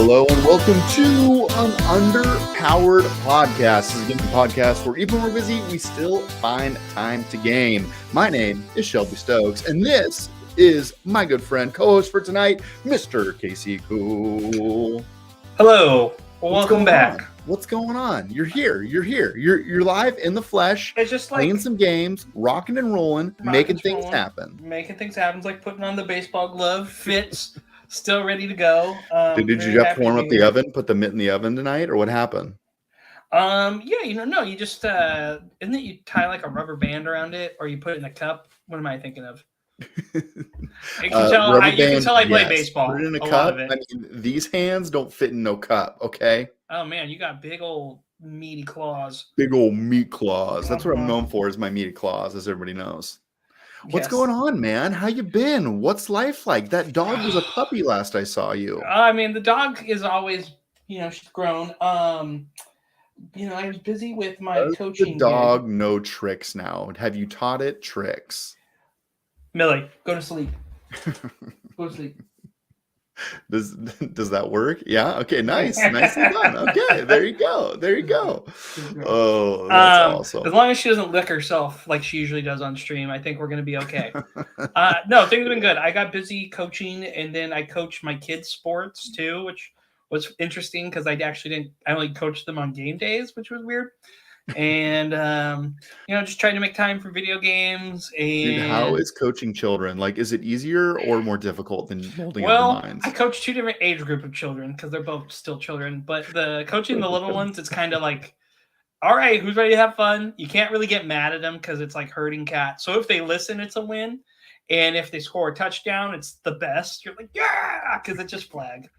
Hello and welcome to an UnderPowered podcast. This is again the podcast where even when we're busy, we still find time to game. My name is Shelby Stokes, and this is my good friend, co-host for tonight, Mr. Casey Cool. Hello, welcome back. What's going on? You're here. You're live in the flesh. It's just like playing some games, rocking and rolling, making things happen. Making things happen. It's like putting on the baseball glove, fits, still ready to go. Did you have to warm up the oven? Put the mitt in the oven tonight, or what happened? Yeah, you just isn't it you tie like a rubber band around it, or you put it in a cup? What am I thinking of? You can tell I play baseball. Put it in a cup. I mean, these hands don't fit in no cup. Okay. Oh man, you got big old meaty claws. Big old meat claws. That's what I'm known for, is my meaty claws, as everybody knows. What's going on, man? How you been? What's life like? That dog was a puppy last I saw you. I mean, the dog is always, she's grown. I was busy with my coaching. The dog know tricks now. Have you taught it tricks? Millie, go to sleep. Go to sleep. Does that work? Yeah. Okay. Nicely done. Okay. There you go. Oh, that's awesome. As long as she doesn't lick herself like she usually does on stream, I think we're gonna be okay. No, things have been good. I got busy coaching, and then I coached my kids' sports too, which was interesting because I only coached them on game days, which was weird. And just trying to make time for video games. And dude, how is coaching children? Like, is it easier or more difficult than molding up the minds? I coach two different age group of children because they're both still children. But the coaching the little ones, it's kind of like, all right, who's ready to have fun? You can't really get mad at them because it's like herding cats. So if they listen, it's a win. And if they score a touchdown, it's the best. You're like, yeah, because it's just flag.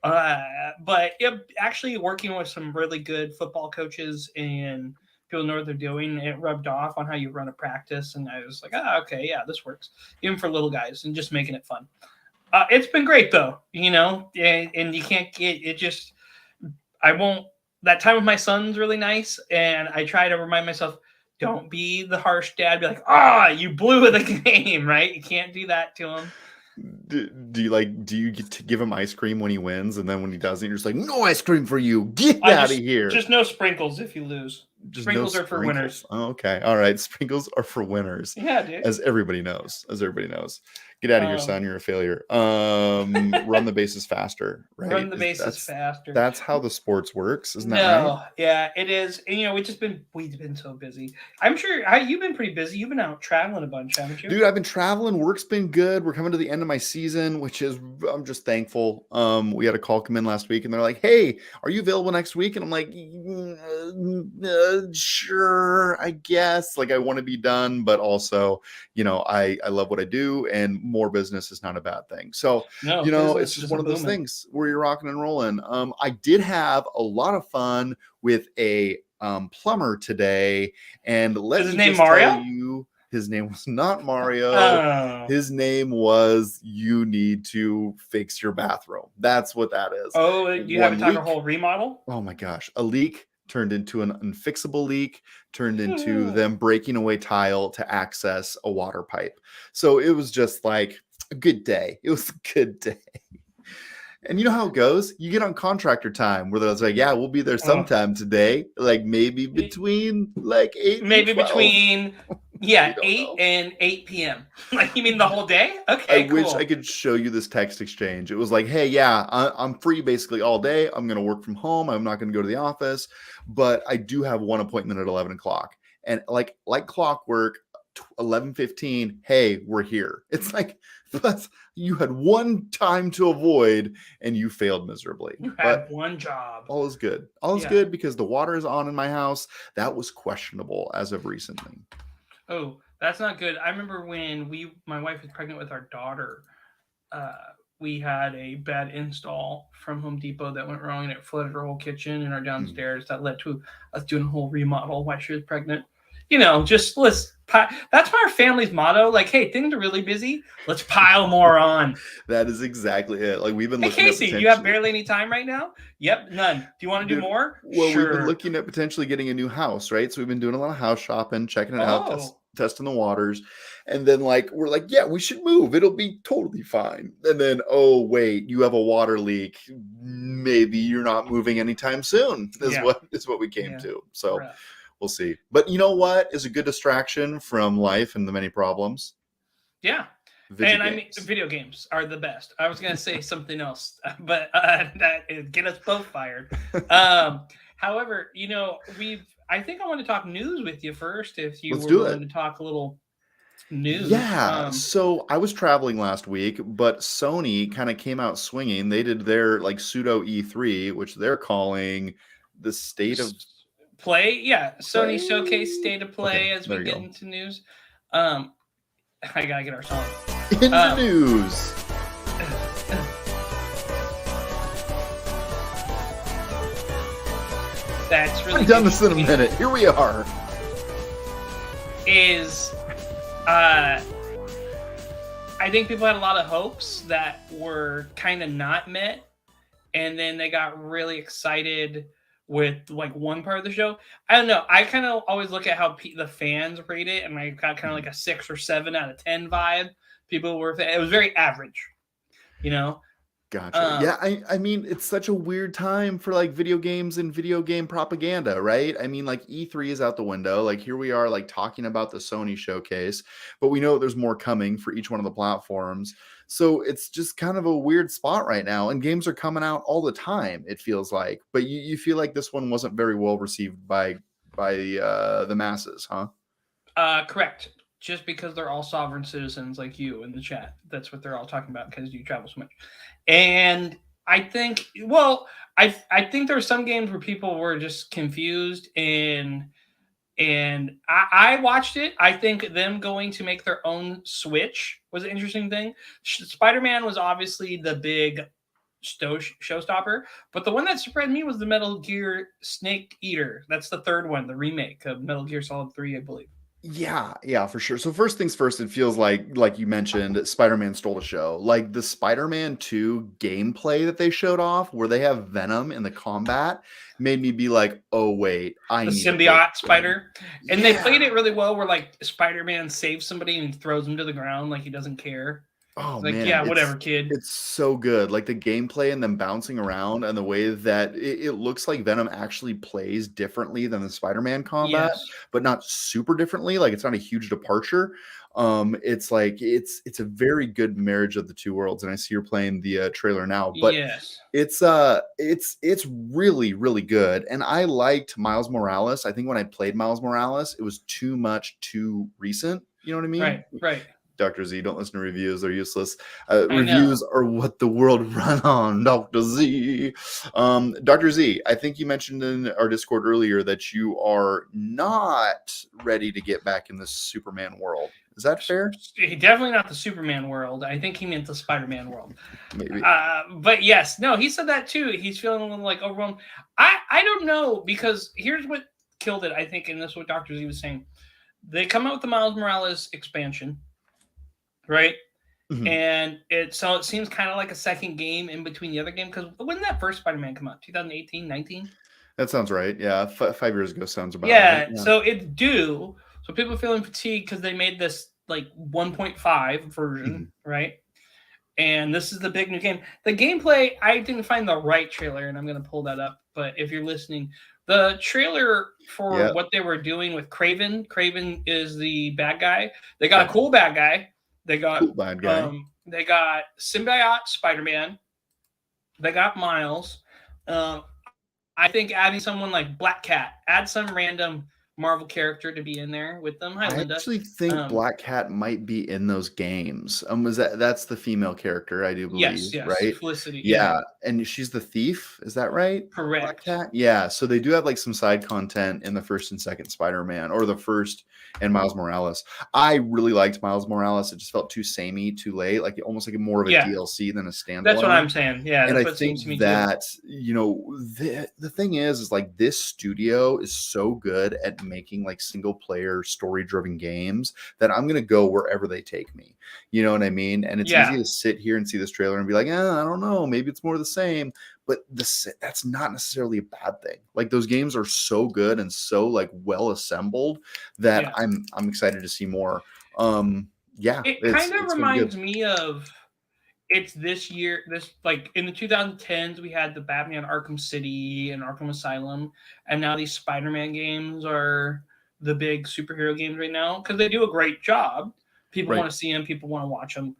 But actually working with some really good football coaches and people know what they're doing, it rubbed off on how you run a practice. And I was like, okay, yeah, this works. Even for little guys and just making it fun. It's been great though, and you can't get it. That time with my son's really nice. And I try to remind myself, don't be the harsh dad. Be like, you blew the game, right? You can't do that to him. Do you get to give him ice cream when he wins, and then when he doesn't, you're just like, no ice cream for you, get out of here. Just no sprinkles if you lose. Sprinkles are for winners. Oh, okay, all right, sprinkles are for winners. Yeah, dude. As everybody knows. Get out of here, son. You're a failure. Run the bases faster, right? Run the bases faster. That's how the sports works, isn't that right? No, yeah, it is. And, we've been so busy. I'm sure you've been pretty busy. You've been out traveling a bunch, haven't you? Dude, I've been traveling. Work's been good. We're coming to the end of my season, I'm just thankful. We had a call come in last week, and they're like, hey, are you available next week? And I'm like, sure, I guess. Like, I want to be done, but also, I love what I do, and more business is not a bad thing. So, it's just one of those things where you're rocking and rolling. I did have a lot of fun with a plumber today, and his name Mario? Tell you, his name was not Mario. His name was, you need to fix your bathroom. That's what that is. Oh, you haven't done a whole remodel? Oh my gosh. A leak turned into an unfixable leak, turned into them breaking away tile to access a water pipe. So it was just like a good day. It was a good day. And you know how it goes? You get on contractor time where they're like, yeah, we'll be there sometime today. Like maybe between 8 maybe and 12. Between 8 and 8 p.m. Like, you mean the whole day? Okay, I wish I could show you this text exchange. It was like, hey, yeah, I'm free basically all day. I'm going to work from home. I'm not going to go to the office, but I do have one appointment at 11 o'clock. And like clockwork, 11:15, hey, we're here. It's like, you had one time to avoid and you failed miserably. You had one job. All is good. All is good because the water is on in my house. That was questionable as of recently. Oh, that's not good. I remember when my wife was pregnant with our daughter, we had a bad install from Home Depot that went wrong, and it flooded our whole kitchen and our downstairs. That led to us doing a whole remodel while she was pregnant. just that's our family's motto. Like, hey, things are really busy. Let's pile more on. That is exactly it. Like we've been Hey, looking at Casey, you have potentially. barely any time right now? Yep, none. Do you want to do Dude, more? well, we've been Sure. looking at potentially getting a new house, right? So we've been doing a lot of house shopping, checking it out, Oh, testing the waters, and then like we're like, yeah, we should move. It'll be totally fine. And then, oh wait, you have a water leak. Maybe you're not moving anytime soon. Is yeah, what we came yeah, to. So rough. we'll see. But you know what is a good distraction from life and the many problems? Yeah. Video And I mean, games. video games are the best. I was gonna say something else, but that get us both fired. However, I think I want to talk news with you first. If you Let's were do willing it. to talk a little news, Yeah, so I was traveling last week, but Sony kind of came out swinging. They did their like pseudo E3, which they're calling the state of play, yeah, Sony play. Showcase State of Okay, Play. As we there you get go. into news, um, I gotta get our song. In the Um, news. that's really We've done this in a interesting. minute. Here we are. Is I think people had a lot of hopes that were kind of not met, and then they got really excited with like one part of the show. I don't know. I kind of always look at how the fans rate it, and I got kind of like a 6 or 7 out of 10 vibe. People were it was very average, you know. Gotcha. Um, Yeah, I mean, it's such a weird time for like video games and video game propaganda, right? I mean, like E3 is out the window. Like here we are like talking about the Sony showcase, but we know there's more coming for each one of the platforms. So it's just kind of a weird spot right now. And games are coming out all the time, it feels like. But you feel like this one wasn't very well received by the masses, huh? Correct. Just because they're all sovereign citizens like you in the chat. That's what they're all talking about because you travel so much. And I think, I think there were some games where people were just confused and I watched it. I think them going to make their own Switch was an interesting thing. Spider-Man was obviously the big showstopper, but the one that surprised me was the Metal Gear Snake Eater. That's the third one, the remake of Metal Gear Solid 3, I believe. Yeah, for sure. So first things first, it feels like you mentioned, Spider-Man stole the show. Like the Spider-Man 2 gameplay that they showed off, where they have Venom in the combat, made me be like, oh wait, I The need to play this symbiote game. spider. And they played Yeah. it really well where like Spider-Man saves somebody and throws him to the ground like he doesn't care. Oh It's like, man, yeah, whatever, kid. it's so good. Like the gameplay and them bouncing around and the way that it looks like Venom actually plays differently than the Spider-Man combat, Yes. but not super differently. Like it's not a huge departure. It's like it's a very good marriage of the two worlds. And I see you're playing the trailer now, but Yes. it's really really good. And I liked Miles Morales. I think when I played Miles Morales, it was too recent. You know what I mean? Right. Dr. Z, don't listen to reviews. They're useless. I know. Reviews are what the world run on, Dr. Z. Dr. Z, I think you mentioned in our Discord earlier that you are not ready to get back in the Superman world. Is that fair? Definitely not the Superman world. I think he meant the Spider-Man world. Maybe. But yes, no, he said that too. He's feeling a little like overwhelmed. I don't know, because here's what killed it, I think, and this is what Dr. Z was saying. They come out with the Miles Morales expansion, right? Mhm. And it seems kind of like a second game in between the other game, because when did that first Spider-Man come out? 2018, 19? That sounds right. Yeah, 5 years ago sounds about Yeah, right. Yeah. so it's due. So people are feeling fatigued because they made this like 1.5 version, right? And this is the big new game. The gameplay, I didn't find the right trailer, and I'm going to pull that up. But if you're listening, the trailer for what they were doing with Craven is the bad guy. They got a cool bad guy. They got cool bad guy. They got symbiote Spider-Man. They got Miles. I think adding someone like Black Cat, add some random Marvel character to be in there with them. Hi, Linda. I actually think Black Cat might be in those games. That's the female character, I do believe, yes, right? Felicity. Yeah, and she's the thief. Is that right? Correct. Black Cat. Yeah, so they do have like some side content in the first and second Spider-Man, or the first and Miles Morales. I really liked Miles Morales. It just felt too samey, too late, like almost like more of a DLC than a standalone. That's what I'm saying. Yeah, and I think that the thing is like this studio is so good at making like single player story driven games, that I'm gonna go wherever they take me. You know what I mean? And it's easy to sit here and see this trailer and be like, I don't know, maybe it's more of the same. But that's not necessarily a bad thing. Like those games are so good and so like well assembled that I'm excited to see more. It kind of reminds me of it's this year, this like in the 2010s, we had the Batman Arkham City and Arkham Asylum, and now these Spider-Man games are the big superhero games right now because they do a great job. People want to see them, people want to watch them,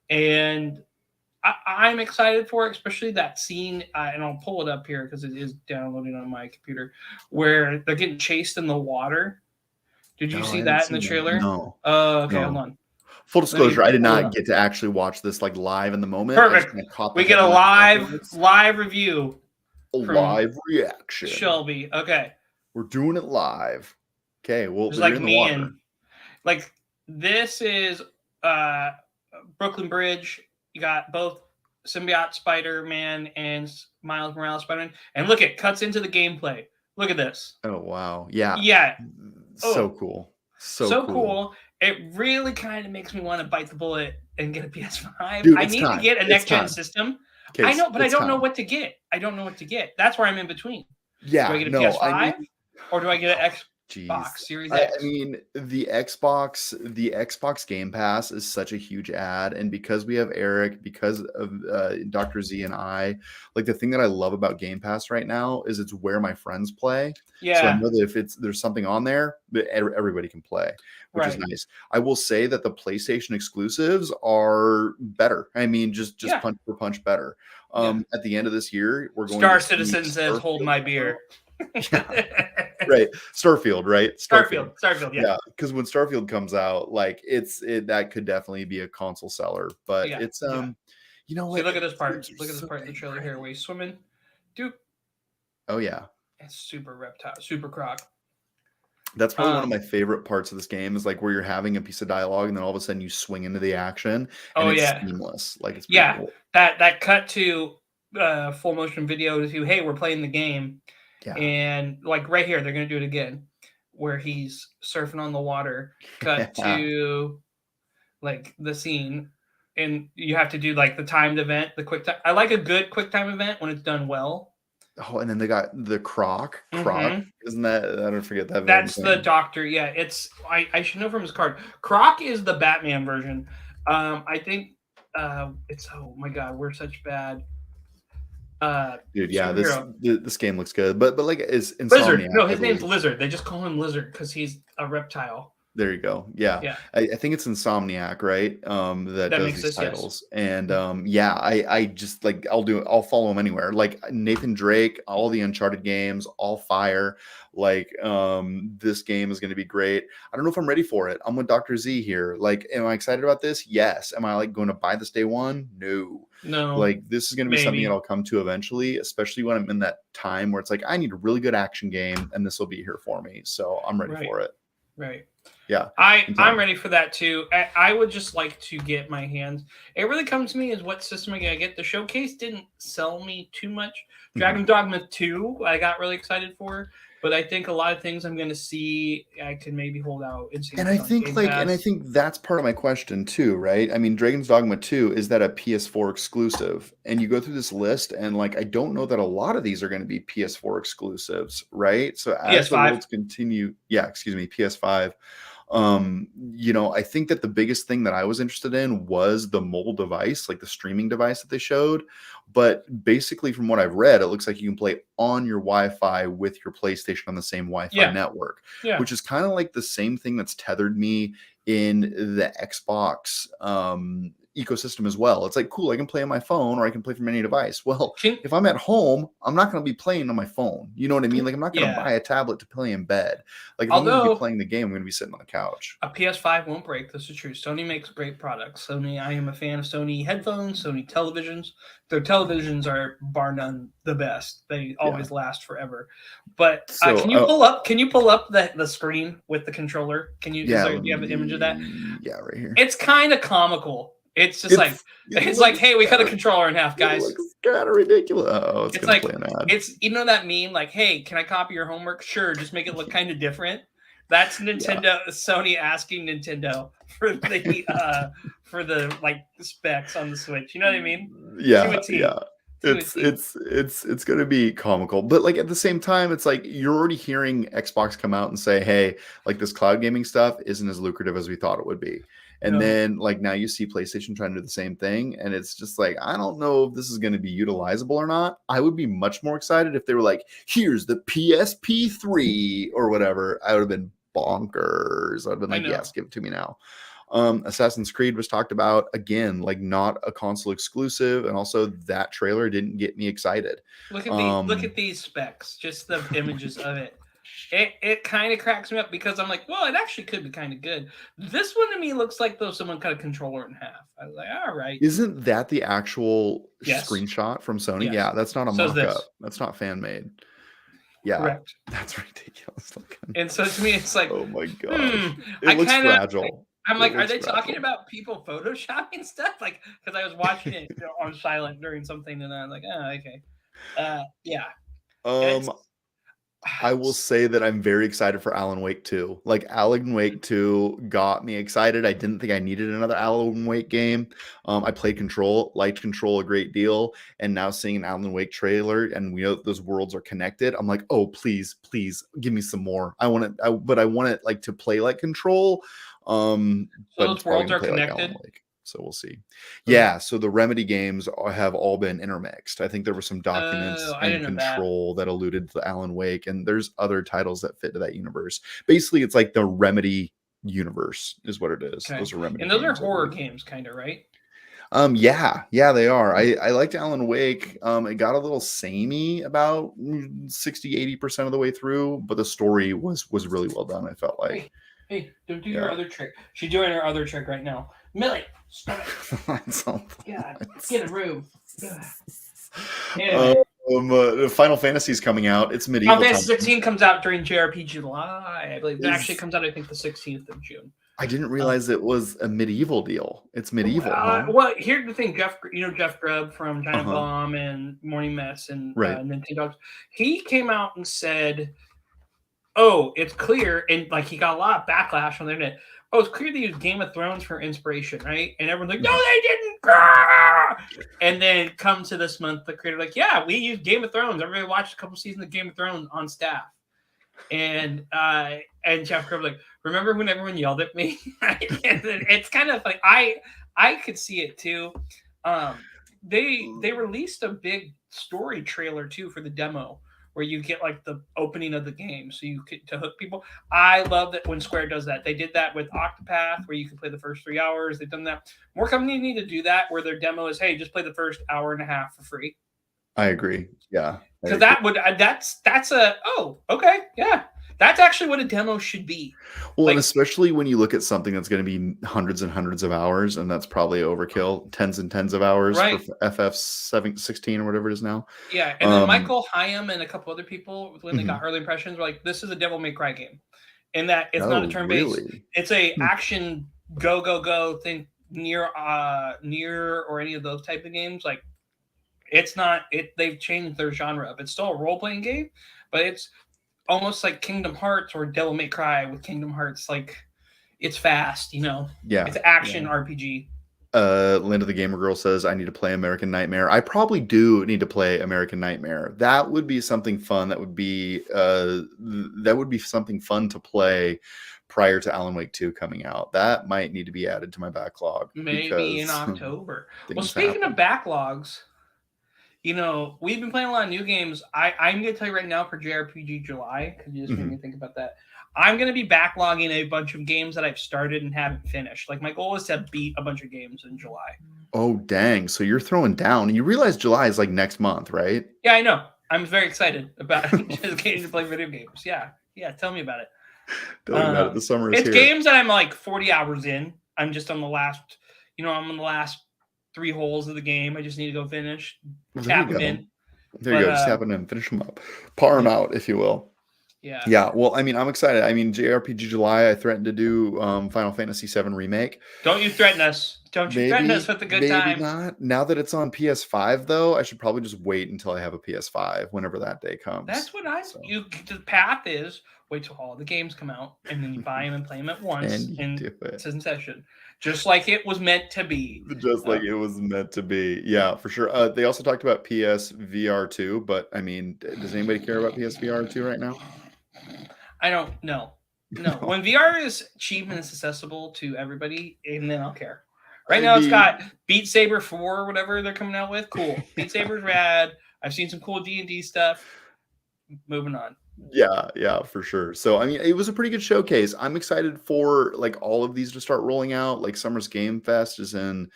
and I'm excited for it, especially that scene, and I'll pull it up here because it is downloading on my computer, where they're getting chased in the water. Did you see that in the trailer? No. Okay, hold on. Full disclosure, I did not get to actually watch this like live in the moment. Perfect. We get a live review. A live reaction. Shelby. Okay. We're doing it live. Okay. Well, it's like me and like this is Brooklyn Bridge. You got both symbiote Spider-Man and Miles Morales Spider-Man. And look, it cuts into the gameplay. Look at this. Oh, wow. Yeah. Yeah. So cool. So cool. It really kind of makes me want to bite the bullet and get a PS5. Dude, I need to get a next-gen system. I know, but I don't know what to get. That's where I'm in between. Yeah. Do I get a PS5 or do I get an Xbox Series X? I mean, the Xbox Game Pass is such a huge ad, and because we have Eric, because of Dr. Z and I, like the thing that I love about Game Pass right now is it's where my friends play. Yeah. So I know that if there's something on there, that everybody can play, which is nice. I will say that the PlayStation exclusives are better. I mean, just punch for punch better. At the end of this year, we're going. Star Citizen says, "Hold my beer." Right, Starfield, right? Starfield, yeah. Because when Starfield comes out, like that could definitely be a console seller. But it's you know what? See, look at this part. Look at this part of the trailer here where he's swimming. Dude. Oh yeah. It's super reptile, super croc. That's probably one of my favorite parts of this game is like where you're having a piece of dialogue and then all of a sudden you swing into the action. And it's seamless. Like it's cool. That cut to full motion video to hey, we're playing the game. Yeah. And like right here, they're gonna do it again, where he's surfing on the water. Cut to like the scene, and you have to do like the timed event, the quick time. I like a good quick time event when it's done well. Oh, and then they got the Croc. Isn't that? I don't forget that. That's the doctor. Yeah, it's. I should know from his card. Croc is the Batman version. I think it's. Oh my God, we're such bad. Dude, yeah, this game looks good, but like is Lizard. No, his name's Lizard. They just call him Lizard because he's a reptile. There you go. Yeah. I think it's Insomniac, right? That does these titles. Yes. And I just like I'll follow him anywhere. Like Nathan Drake, all the Uncharted games, all fire. Like this game is going to be great. I don't know if I'm ready for it. I'm with Dr. Z here. Like, am I excited about this? Yes. Am I like going to buy this day one? No. Like this is going to be something that I'll come to eventually, especially when I'm in that time where it's like I need a really good action game, and this will be here for me. So I'm ready for it. Right. Yeah, I'm ready for that too. I would just like to get my hands. It really comes to me as what system I get. The showcase didn't sell me too much. Dragon Dogma 2, I got really excited for, but I think a lot of things I'm going to see, I can maybe hold out and see. And I think that's part of my question too, right? I mean, Dragon's Dogma 2, is that a PS4 exclusive? And you go through this list, and like I don't know that a lot of these are going to be PS4 exclusives, right? So as the worlds continue, PS5. I think that the biggest thing that I was interested in was the mobile device, like the streaming device that they showed. But basically, from what I've read, it looks like you can play on your Wi-Fi with your PlayStation on the same Wi-Fi network, which is kind of like the same thing that's tethered me in the Xbox ecosystem as well. It's like, cool, I can play on my phone or I can play from any device. Well, if I'm at home, I'm not going to be playing on my phone. You know what I mean? Like, I'm not going to buy a tablet to play in bed. Like, if I'm going to be playing the game, I'm going to be sitting on the couch. A PS5 won't break. This is true. Sony makes great products. I am a fan of Sony headphones, Sony televisions. Their televisions are bar none the best. They always last forever. But can you pull up? Can you pull up the screen with the controller? Can you? Do you have an image of that? Yeah, right here. It's kind of comical. It's just it's like, hey, we cut a controller in half, guys. It's kind of ridiculous. Oh, it's gonna like play an ad. It's that meme, like, hey, can I copy your homework? Sure, just make it look kind of different. That's Nintendo, Sony asking Nintendo for the like specs on the Switch. You know what I mean? Yeah, To a T. yeah. To a It's T. it's gonna be comical, but like at the same time, it's like you're already hearing Xbox come out and say, "Hey, like this cloud gaming stuff isn't as lucrative as we thought it would be." And No. then like now you see PlayStation trying to do the same thing, and it's just like I don't know if this is going to be utilizable or not. I would be much more excited if they were like, "Here's the PSP3 or whatever." I would have been bonkers. I'd have been I like, know. "Yes, give it to me now." Assassin's Creed was talked about again, like not a console exclusive, and also that trailer didn't get me excited. Look at these specs, just the images of it. It kind of cracks me up because I'm like, well, it actually could be kind of good. This one to me looks like though someone cut a controller in half. I was like, all right. Isn't that the actual Yes. screenshot from Sony? Yes. Yeah, that's not a So is mock-up. this. That's not fan made. Yeah, Correct. that's ridiculous looking. And so to me, it's like, Oh my gosh, I it looks kinda- fragile. I'm It like, are looks they talking fragile. about people photoshopping stuff? Like, because I was watching it on silent during something, and I was like, oh, okay, yeah. And I will say that I'm very excited for Alan Wake 2. Like Alan Wake 2 got me excited. I didn't think I needed another Alan Wake game. I played Control, liked Control a great deal, and now seeing an Alan Wake trailer and we know that those worlds are connected, I'm like, oh please, please give me some more. I want it, but I want it like to play like Control. So but those it's probably worlds are gonna play like Alan connected. Wake. So we'll see. Yeah, so the Remedy games have all been intermixed. I think there were some documents I in didn't know that. Control that alluded to Alan Wake, and there's other titles that fit to that universe. Basically, it's like the Remedy universe is what it is. Okay. Those are Remedy And those are games, I horror believe. games, kind of, right? Yeah, they are. I liked Alan Wake. It got a little samey about 60-80% of the way through, but the story was really well done, I felt like. Hey, don't do your other trick. She's doing her other trick right now. Millie, stop it. Yeah, get a room. Anyway. Final Fantasy is coming out. It's medieval. Final Fantasy 16 comes out during JRP July, I believe. It actually comes out, I think, the 16th of June. I didn't realize it was a medieval deal. It's medieval. Well, here's the thing, Jeff Grubb from Giant Bomb and Morning Mess and Nintendo. He came out and said, "Oh, it's clear," and like he got a lot of backlash on the internet. Oh, it's clear they used Game of Thrones for inspiration, right? And everyone's like, "No, they didn't." And then come to this month, the creator like, "Yeah, we used Game of Thrones. Everybody watched a couple seasons of Game of Thrones on staff." And Jeff Grubb like, remember when everyone yelled at me? And it's kind of like I could see it too. They released a big story trailer too for the demo where you get like the opening of the game, so you could to hook people. I love that when Square does that. They did that with Octopath, where you can play the first 3 hours. They've done that. More companies need to do that, where their demo is, hey, just play the first hour and a half for free. I agree. Yeah, because that's okay, yeah. That's actually what a demo should be. Well, like, and especially when you look at something that's going to be hundreds and hundreds of hours, and that's probably overkill, tens and tens of hours for FF16 or whatever it is now. Yeah, and then Michael Hyam and a couple other people, when they got early impressions, were like, this is a Devil May Cry game. And that it's not a turn-based, it's a action go thing, near or any of those type of games. Like, it's not, they've changed their genre. It's still a role-playing game, but it's almost like Kingdom Hearts or Devil May Cry with Kingdom Hearts. Like, it's fast, you know? Yeah. It's action RPG. Linda the Gamer Girl says, I need to play American Nightmare. I probably do need to play American Nightmare. That would be something fun. That would be something fun to play prior to Alan Wake 2 coming out. That might need to be added to my backlog. Maybe in October. Well, speaking of backlogs, you know, we've been playing a lot of new games. I'm going to tell you right now for JRPG July, because you just made me think about that. I'm going to be backlogging a bunch of games that I've started and haven't finished. Like, my goal is to beat a bunch of games in July. Oh, dang. So you're throwing down. You realize July is like next month, right? Yeah, I know. I'm very excited about just getting to play video games. Yeah. Tell me about it. Tell me about it. The summer is here. It's games that I'm like 40 hours in. I'm just on the last, I'm on the last 3 holes of the game. I just need to go finish. Tap them in. There you go. Just tap them in. Finish them up. Par them out, if you will. Yeah. Yeah. Well, I mean, I'm excited. I mean, JRPG July, I threatened to do Final Fantasy VII Remake. Don't you threaten us. Don't you threaten us with a good Maybe time. not. Now that it's on PS5, though, I should probably just wait until I have a PS5 whenever that day comes. That's what So the path is wait till all the games come out and then you buy them and play them at once and you in do it session. Just like it was meant to be. just like it was meant to be. Yeah, for sure. They also talked about PSVR 2, but I mean, does anybody care about PSVR 2 right now? I don't know. No. When VR is cheap and it's accessible to everybody, and then I'll care. Right now, it's got Beat Saber 4 or whatever they're coming out with. Cool. Beat Saber's rad. I've seen some cool D&D stuff. Moving on. Yeah, for sure. So I mean, it was a pretty good showcase. I'm excited for like all of these to start rolling out. Like Summer's Game Fest is in,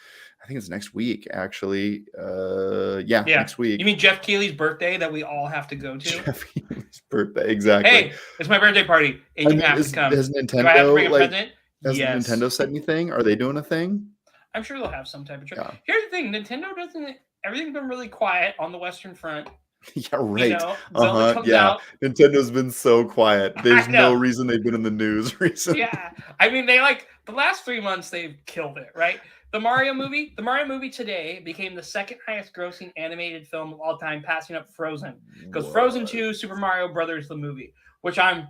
I think it's next week, actually. Yeah, next week. You mean Jeff Keighley's birthday that we all have to go to? Jeff Keighley's birthday, exactly. Hey, it's my birthday party, and you have to come. Has Nintendo, Do I have to bring a present? Has Nintendo said anything? Are they doing a thing? I'm sure they'll have some type of trip. Yeah. Here's the thing: Nintendo doesn't. Everything's been really quiet on the Western front. Yeah, right. You know, Zelda comes out. Nintendo's been so quiet. There's no reason they've been in the news recently. Yeah, I mean, they the last 3 months they've killed it, right? The Mario movie today became the second highest grossing animated film of all time, passing up Frozen. Because Frozen 2, Super Mario Brothers, the movie, which I'm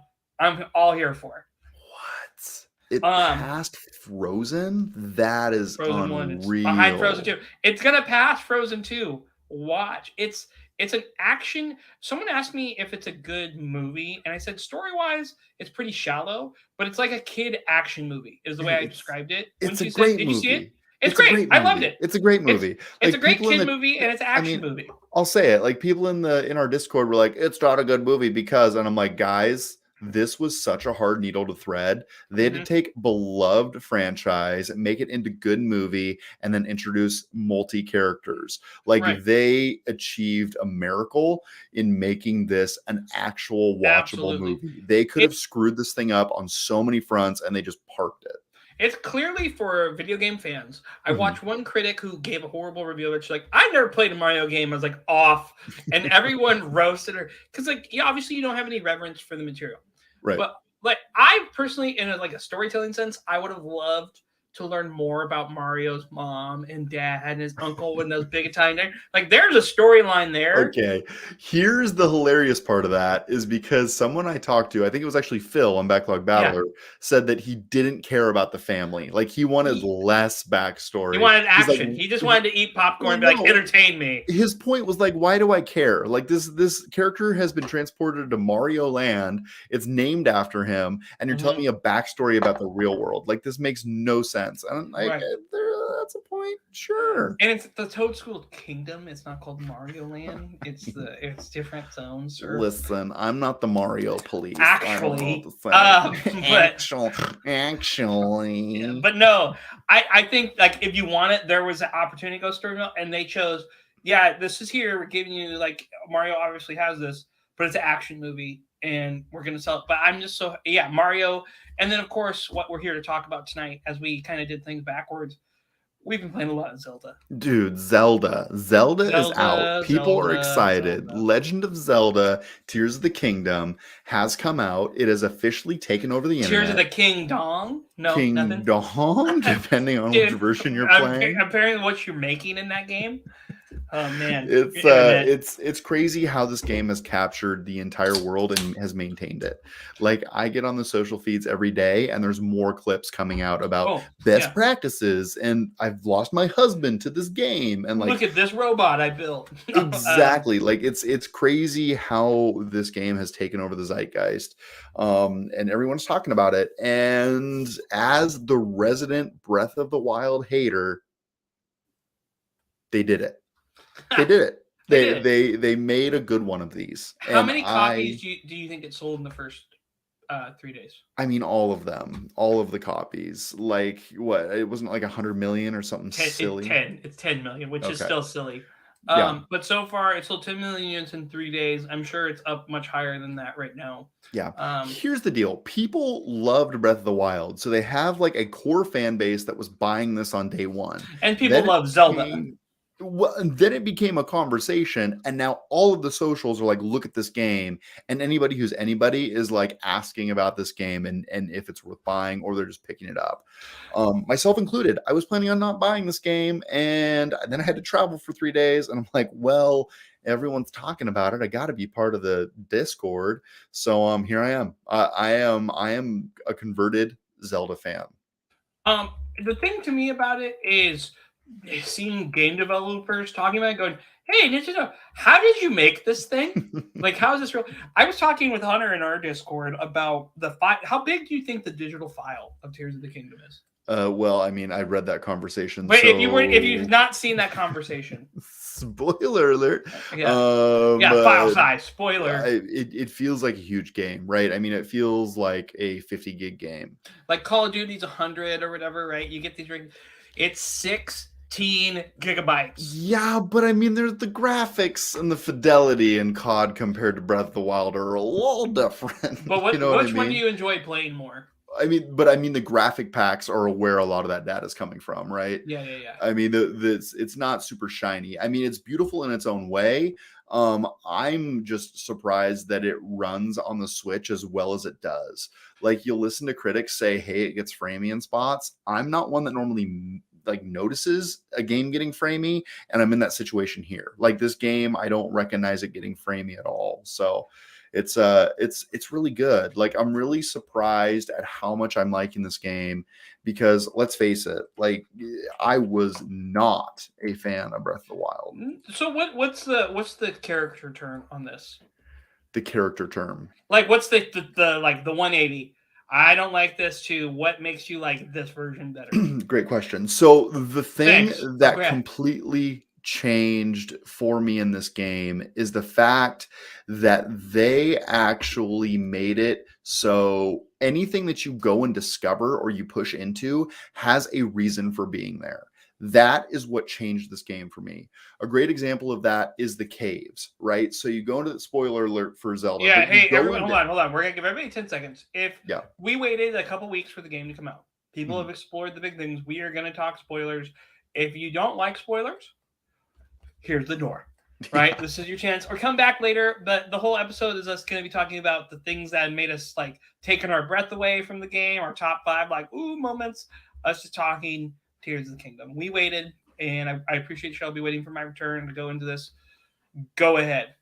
all here for. What? It passed Frozen? That is Frozen unreal. 1 behind Frozen 2. It's gonna pass Frozen 2. Watch. It's an action. Someone asked me if it's a good movie, and I said story-wise, it's pretty shallow, but it's like a kid action movie, is the way I described it. It's a great movie. Did you see it? It's great. I loved it. It's a great movie. It's a great kid movie, and it's an action movie. I'll say it. Like people in our Discord were like, "It's not a good movie because," and I'm like, guys, this was such a hard needle to thread. They had to take beloved franchise, make it into good movie, and then introduce multi-characters. Like they achieved a miracle in making this an actual watchable movie. They could have screwed this thing up on so many fronts, and they just parked it. It's clearly for video game fans. I watched one critic who gave a horrible review. It's like, I've never played a Mario game. I was like, off. And everyone roasted her. Because, obviously you don't have any reverence for the material. Right. But I personally, in a storytelling sense, I would have loved to learn more about Mario's mom and dad and his uncle and those big Italian. There's a storyline there. Okay. Here's the hilarious part of that is because someone I talked to, I think it was actually Phil on Backlog Battler, said that he didn't care about the family. Like he wanted less backstory. He wanted action. He just wanted to eat popcorn and be entertain me. His point was why do I care? Like this character has been transported to Mario Land. It's named after him. And you're telling me a backstory about the real world. Like this makes no sense. And that's a point, sure. And it's the Toad School Kingdom. It's not called Mario Land. It's different zones. Sir. Listen, I'm not the Mario police. Actually, actually, yeah, but no, I think if you want it, there was an opportunity to go story mode, and they chose. Yeah, this is here. We're giving you Mario obviously has this, but it's an action movie. And we're going to sell it. But I'm just Mario. And then, of course, what we're here to talk about tonight, as we kind of did things backwards, we've been playing a lot of Zelda. Dude, Zelda is out. People are excited. Zelda. Legend of Zelda, Tears of the Kingdom has come out. It has officially taken over the internet. Tears of the King Dong? No, King nothing. Dong, depending on which version you're playing. Apparently what you're making in that game. Oh man, it's crazy how this game has captured the entire world and has maintained it. Like I get on the social feeds every day, and there's more clips coming out about best practices, and I've lost my husband to this game, and look at this robot I built. Exactly, it's crazy how this game has taken over the zeitgeist, and everyone's talking about it. And as the resident Breath of the Wild hater, they did it. They did it. They made a good one of these. How many copies do you think it sold in the first 3 days? I mean, all of them, all of the copies. Like what? It wasn't 100 million or something silly. It's 10 million, which is still silly. But so far it's sold 10 million units in 3 days. I'm sure it's up much higher than that right now. Yeah. Here's the deal. People loved Breath of the Wild, so they have a core fan base that was buying this on day one. And people love Zelda. Well, and then it became a conversation, and now all of the socials are like, look at this game, and anybody who's anybody is like asking about this game and if it's worth buying, or they're just picking it up. Myself included. I was planning on not buying this game, and then I had to travel for 3 days, and I'm like, well, everyone's talking about it. I got to be part of the Discord, so here I am. I am a converted Zelda fan. The thing to me about it is seeing game developers talking about it, going, "Hey, how did you make this thing? Like, how is this real?" I was talking with Hunter in our Discord about the file. How big do you think the digital file of Tears of the Kingdom is? Well, I mean, I read that conversation. But if So you've not seen that conversation, spoiler alert. yeah, file size. Spoiler. It feels like a huge game, right? I mean, it feels like a 50 gig game. Like Call of Duty's 100 or whatever, right? You get these. It's 16 gigabytes. Yeah, but I mean, there's the graphics and the fidelity in COD compared to Breath of the Wild are a little different. But You know what I which one do mean? you enjoy playing more? I mean, the graphic packs are where a lot of that data is coming from, right? Yeah, yeah, yeah. I mean, it's not super shiny. I mean, it's beautiful in its own way. I'm just surprised that it runs on the Switch as well as it does. Like, you'll listen to critics say, "Hey, it gets framey in spots." I'm not one that normally like notices a game getting framey, and I'm in that situation here. Like, this game, I don't recognize it getting framey at all. So it's really good. Like, I'm really surprised at how much I'm liking this game, because let's face it, like, I was not a fan of Breath of the Wild. So what's the character turn on this? The character term. Like, what's the like the 180? I don't like this too. What makes you like this version better? Great question. So the thing Thanks. that Okay. completely changed for me in this game is the fact that they actually made it so anything that you go and discover or you push into has a reason for being there. That is what changed this game for me. A great example of that is the caves, right? So you go into the spoiler alert for Zelda. Yeah. but you Hey, go everyone, into- hold on. We're gonna give everybody 10 seconds. If Yeah. we waited a couple weeks for the game to come out, people Mhm. have explored the big things. We are gonna talk spoilers. If you don't like spoilers, here's the door. Right? This is your chance. Or come back later. But the whole episode is us going to be talking about the things that made us like taking our breath away from the game, our top 5 like ooh moments. Us just talking Tears of the Kingdom. We waited, and I appreciate Shelby waiting for my return to go into this. Go ahead.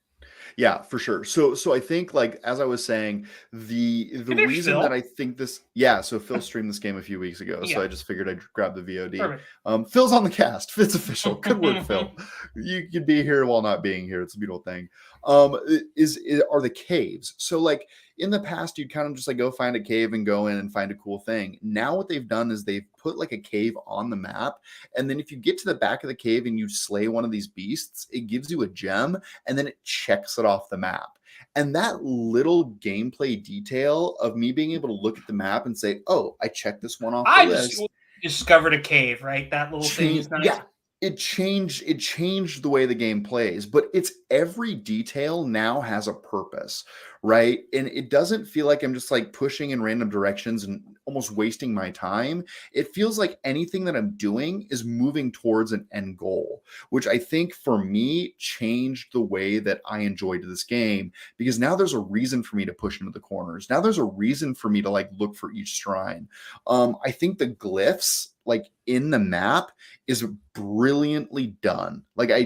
Yeah, for sure. So I think, like, as I was saying, the there's reason Phil. that I think this, yeah, so Phil streamed this game a few weeks ago, so Yeah. I just figured I'd grab the VOD. Perfect. Phil's on the cast. It's official. Good work, Phil. You could be here while not being here. It's a beautiful thing. Are the caves. So, like, in the past, you'd kind of just like go find a cave and go in and find a cool thing. Now what they've done is they've put like a cave on the map, and then if you get to the back of the cave and you slay one of these beasts, it gives you a gem, and then it checks it off the map. And that little gameplay detail of me being able to look at the map and say, "Oh, I checked this one off the I list." just discovered a cave, right? That little thing is nice. Yeah, it changed the way the game plays, but it's every detail now has a purpose, right? And it doesn't feel like I'm just like pushing in random directions and almost wasting my time. It feels like anything that I'm doing is moving towards an end goal, which I think for me changed the way that I enjoyed this game, because now there's a reason for me to push into the corners. Now there's a reason for me to like look for each shrine. I think the glyphs like in the map is brilliantly done. Like I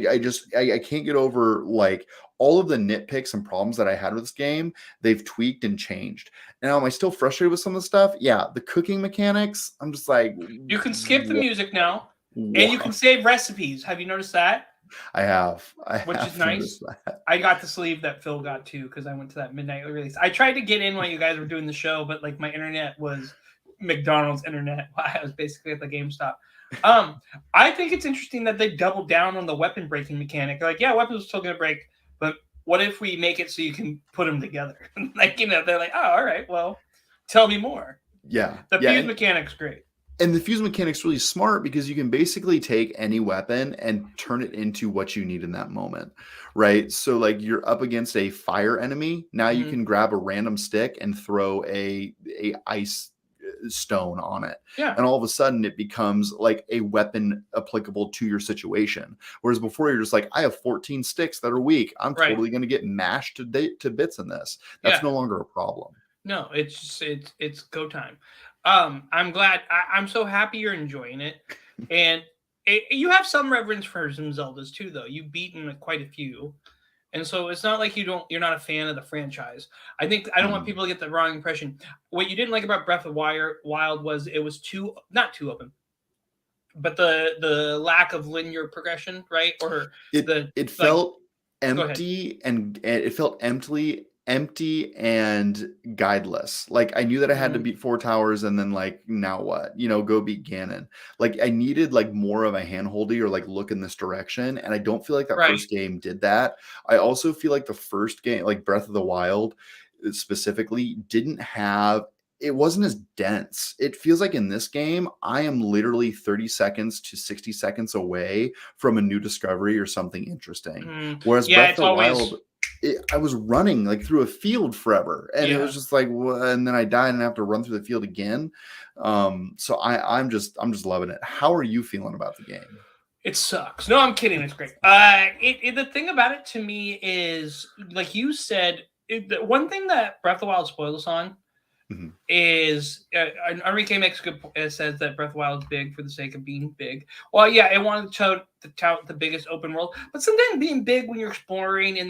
can't get over like all of the nitpicks and problems that I had with this game. They've tweaked and changed. Now, am I still frustrated with some of the stuff? Yeah, the cooking mechanics, I'm just like, You can skip the music now, what? and you can save recipes. Have you noticed that? I have. Which have is nice. noticed that. I got the sleeve that Phil got too because I went to that midnight release. I tried to get in while you guys were doing the show, but like my internet was McDonald's internet while I was basically at the GameStop. I think it's interesting that they doubled down on the weapon breaking mechanic. They're like, yeah, weapons are still gonna break, but what if we make it so you can put them together? Like, you know, they're like, oh, all right, well, tell me more. Yeah. The fuse mechanic's great. And the fuse mechanic's really smart because you can basically take any weapon and turn it into what you need in that moment, right? So like you're up against a fire enemy. Now you can grab a random stick and throw a ice stone on it. Yeah. And all of a sudden it becomes like a weapon applicable to your situation. Whereas before you're just like, I have 14 sticks that are weak. I'm Right. totally going to get mashed to bits in this. That's Yeah. no longer a problem. No, it's go time. I'm glad. I'm so happy you're enjoying it, and you have some reverence for some Zeldas too, though. You've beaten quite a few, and so it's not like you're not a fan of the franchise. I think I don't want people to get the wrong impression. What you didn't like about Breath of Wild was it was not too open, but the lack of linear progression, right? Or it felt empty, and it felt empty and guideless. Like I knew that I had to beat 4 towers, and then like, now what? Go beat Ganon. Like I needed like more of a handholdy or like look in this direction, and I don't feel like that first game did that. I also feel like the first game, like Breath of the Wild specifically, it wasn't as dense. It feels like in this game, I am literally 30 seconds to 60 seconds away from a new discovery or something interesting. Whereas Breath of the Wild, I was running like through a field forever, and it was just like, and then I died and I have to run through the field again. So I'm just loving it. How are you feeling about the game? It sucks. No, I'm kidding. It's great. The thing about it to me is, like you said, the one thing that Breath of the Wild spoils on is Enrique makes a good says that Breath of the Wild is big for the sake of being big. Well, yeah, it wanted to tout the biggest open world, but sometimes being big when you're exploring in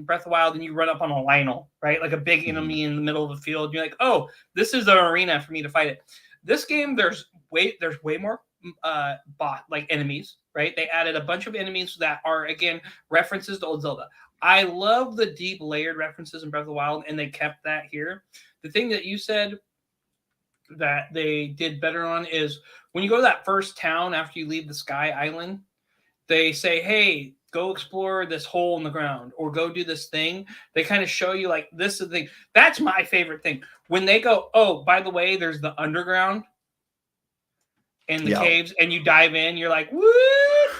Breath of the Wild and you run up on a Lionel, right, like a big enemy in the middle of the field, you're like, oh, this is the arena for me to fight it. This game, there's way more enemies, right? They added a bunch of enemies that are again references to old Zelda. I love the deep layered references in Breath of the Wild, and they kept that here. The thing that you said that they did better on is when you go to that first town after you leave the Sky Island, they say, hey, go explore this hole in the ground or go do this thing. They kind of show you like, this is the thing. That's my favorite thing. When they go, oh, by the way, there's the underground in the caves, and you dive in, you're like, woo!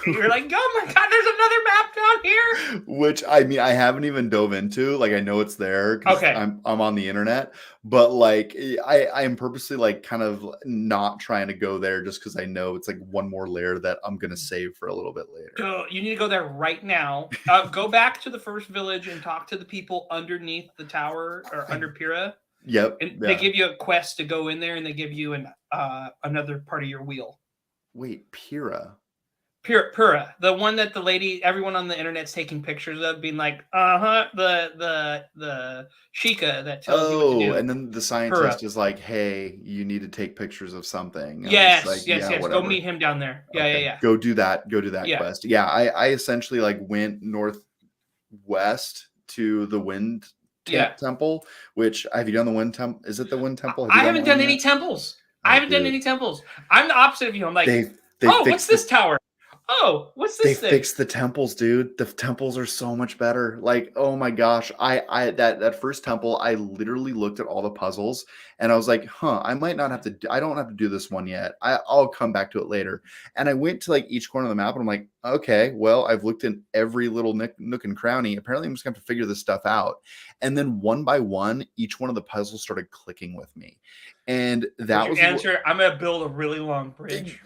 You're like, oh my God, there's another map down here. Which I mean, I haven't even dove into. Like, I know it's there because I'm on the internet, but like, I am purposely like kind of not trying to go there just because I know it's like one more layer that I'm gonna save for a little bit later. You need to go there right now. Go back to the first village and talk to the people underneath the tower or under Pyrrha. Yep. And they give you a quest to go in there, and they give you another part of your wheel. Wait, Pyrrha? Pyrrha, the one that everyone on the internet's taking pictures of, being like, the Sheikah that tells you what to do. And then the scientist is like, hey, you need to take pictures of something. And yes. Whatever. Go meet him down there. Yeah. Go do that quest. Yeah, I essentially like went northwest to the wind temple, which have you done the wind temple? Is it the wind temple? I haven't done any temples. I haven't done any temples. I'm the opposite of you. I'm like, what's this tower? Oh, what's this thing? They fixed the temples, dude. The temples are so much better. Like, oh my gosh. That first temple, I literally looked at all the puzzles and I was like, I don't have to do this one yet. I'll come back to it later. And I went to like each corner of the map and I'm like, okay, well, I've looked in every little nook and cranny. Apparently I'm just gonna have to figure this stuff out. And then one by one, each one of the puzzles started clicking with me. And that was answer. I'm gonna build a really long bridge.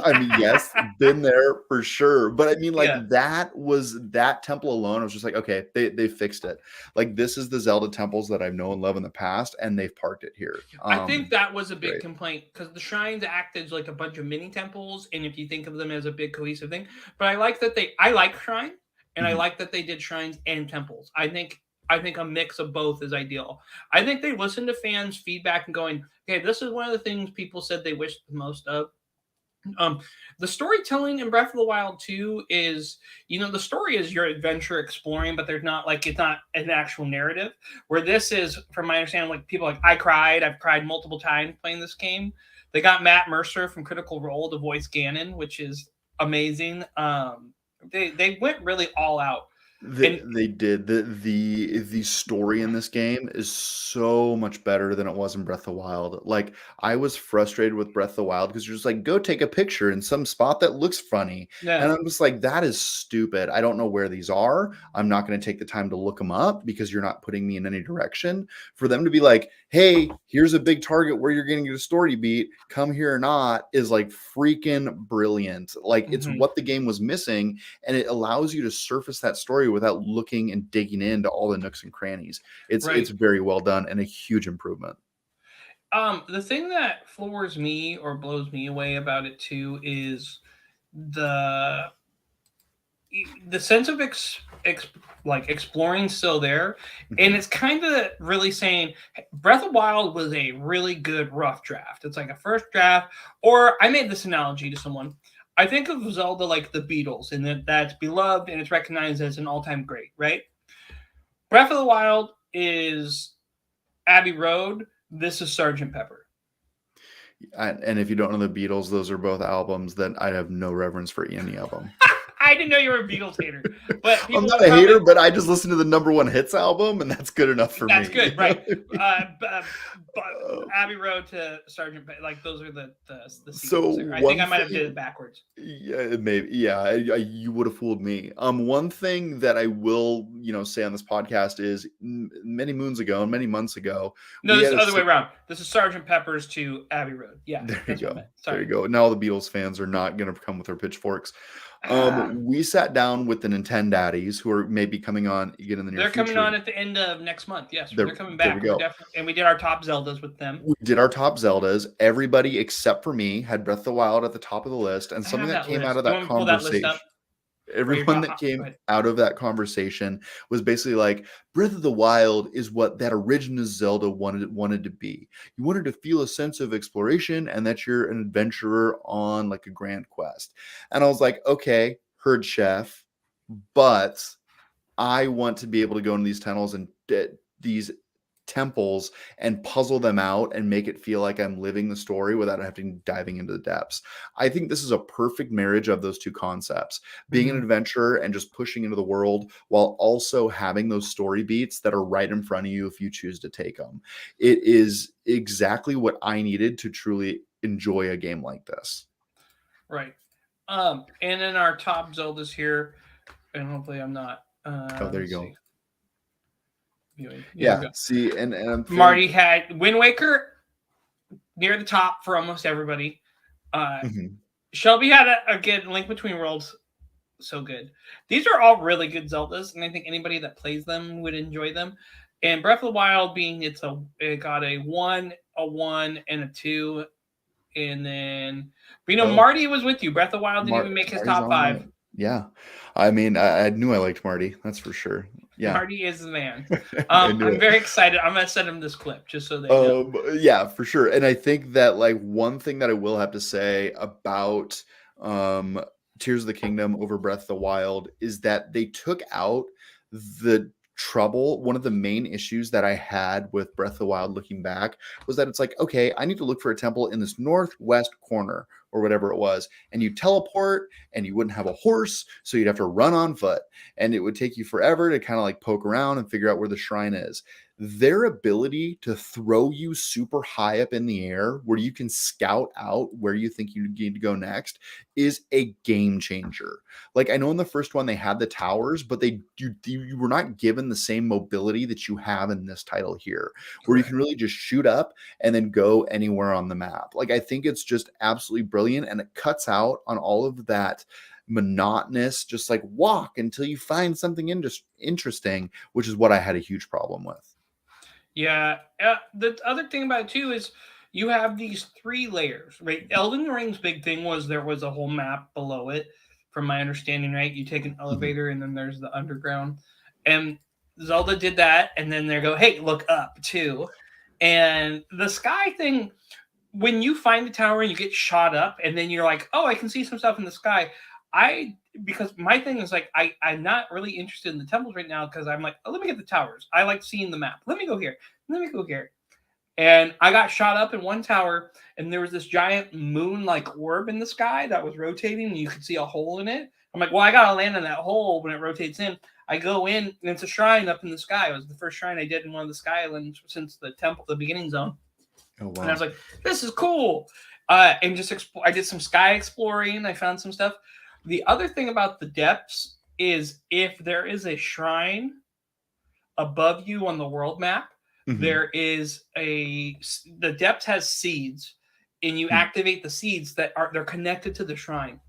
I mean, yes, been there for sure. But I mean, like that temple alone, I was just like, okay, they fixed it. Like this is the Zelda temples that I've known and loved in the past, and they've parked it here. I think that was a big complaint because the shrines acted like a bunch of mini temples, and if you think of them as a big cohesive thing, but I like that I like shrine, and I like that they did shrines and temples. I think a mix of both is ideal. I think they listened to fans' feedback and going, okay, this is one of the things people said they wished the most of. The storytelling in Breath of the Wild 2 is, the story is your adventure exploring, but it's not an actual narrative. Where this is, from my understanding, like people like, I've cried multiple times playing this game. They got Matt Mercer from Critical Role to voice Ganon, which is amazing. They went really all out. They did. The story in this game is so much better than it was in Breath of the Wild. Like, I was frustrated with Breath of the Wild because you're just like, go take a picture in some spot that looks funny. Yeah. And I'm just like, that is stupid. I don't know where these are. I'm not going to take the time to look them up because you're not putting me in any direction. For them to be like, hey, here's a big target where you're going to get a story beat, come here or not, is like freaking brilliant. Like, it's Mhm. what the game was missing, and it allows you to surface that story without looking and digging into all the nooks and crannies. It's Right. very well done and a huge improvement. The thing that floors me or blows me away about it too is the the sense of like exploring still there, and Mhm. it's kind of really saying Breath of Wild was a really good rough draft. It's like a first draft, or I made this analogy to someone. I think of Zelda like the Beatles, and that's beloved and it's recognized as an all-time great, right? Breath of the Wild is Abbey Road. This is Sergeant Pepper. And if you don't know the Beatles, those are both albums that I have no reverence for any of them. I didn't know you were a Beatles hater, but I'm people not would a probably. hater, but I just listen to the number one hits album, and that's good enough for That's me. good, right? But Uh, Abbey Road to Sergeant, like those are the so sequels there. I think one I might have did thing, it backwards. yeah, maybe, yeah, you would have fooled me. One thing that I will, say on this podcast is many moons ago and many months ago, No, we this is had the a other way around. This is Sergeant Pepper's to Abbey Road. Yeah, There you that's what I go. meant. There Sorry. you go. Now all the Beatles fans are not going to come with their pitchforks. Ah, We sat down with the Nintendaddies who are maybe coming on again in the near they're coming future. on at the end of next month. Yes, they're coming There we back. We're go. definitely, and we did our top Zeldas with them. We did our top Zeldas. Everybody except for me had Breath of the Wild at the top of the list. And I something have that that came out list. of Do you that want me to pull that list conversation, up? Or you're everyone go that came ahead. out of that conversation was basically like, Breath of the Wild is what that original Zelda wanted to be. You wanted to feel a sense of exploration and that you're an adventurer on like a grand quest. And I was like, okay, herd chef, but I want to be able to go into these tunnels and these temples and puzzle them out and make it feel like I'm living the story without having diving into the depths. I think this is a perfect marriage of those two concepts, being an Mhm. adventurer and just pushing into the world while also having those story beats that are right in front of you if you choose to take them. It is exactly what I needed to truly enjoy a game like this. Right. And then our top Zeldas here, and hopefully I'm not. Oh, there you Let's go. see. Viewing. Yeah, we Yeah, go. see, and I'm Marty think had Wind Waker near the top for almost everybody. Uh, mhm. Shelby had a good Link Between Worlds, so good. These are all really good Zeldas, and I think anybody that plays them would enjoy them. And Breath of the Wild being it got a one, and a two, and then but, Oh, Marty was with you. Breath of the Wild didn't even make his Marty's top on five. my, yeah. I mean, I knew I liked Marty. That's for sure. Yeah, Marty is the man. I knew I'm it. very excited. I'm gonna send him this clip just so they know. Yeah, for sure. And I think that like one thing that I will have to say about um Tears of the Kingdom over Breath of the Wild is that they took out the trouble. One of the main issues that I had with Breath of the Wild looking back was that it's like, okay, I need to look for a temple in this northwest corner or whatever it was. And you teleport and you wouldn't have a horse, so you'd have to run on foot. And it would take you forever to kind of like poke around and figure out where the shrine is. Their ability to throw you super high up in the air where you can scout out where you think you need to go next is a game changer. Like, I know in the first one they had the towers, but you were not given the same mobility that you have in this title here, where you Correct. can really just shoot up and then go anywhere on the map. Like, I think it's just absolutely brilliant, and it cuts out on all of that monotonous, just like walk until you find something interesting, which is what I had a huge problem with. Yeah. The other thing about it too is you have these three layers, right? Elden Ring's big thing was there was a whole map below it, from my understanding, right? You take an Mhm. elevator and then there's the underground. And Zelda did that, and then they go, hey, look up too. And the sky thing, when you find the tower and you get shot up, and then you're like, oh, I can see some stuff in the sky. Because my thing is like I'm not really interested in the temples right now because I'm like, oh, let me get the towers. I like seeing the map. Let me go here. Let me go here. And I got shot up in one tower, and there was this giant moon-like orb in the sky that was rotating, and you could see a hole in it. I'm like, well, I gotta land in that hole when it rotates in. I go in, and it's a shrine up in the sky. It was the first shrine I did in one of the sky islands since the temple, the beginning zone. Oh wow. And I was like, this is cool. And just I did some sky exploring. I found some stuff. The other thing about the depths is if there is a shrine above you on the world map, there is the depths has seeds, and you activate the seeds they're connected to the shrine.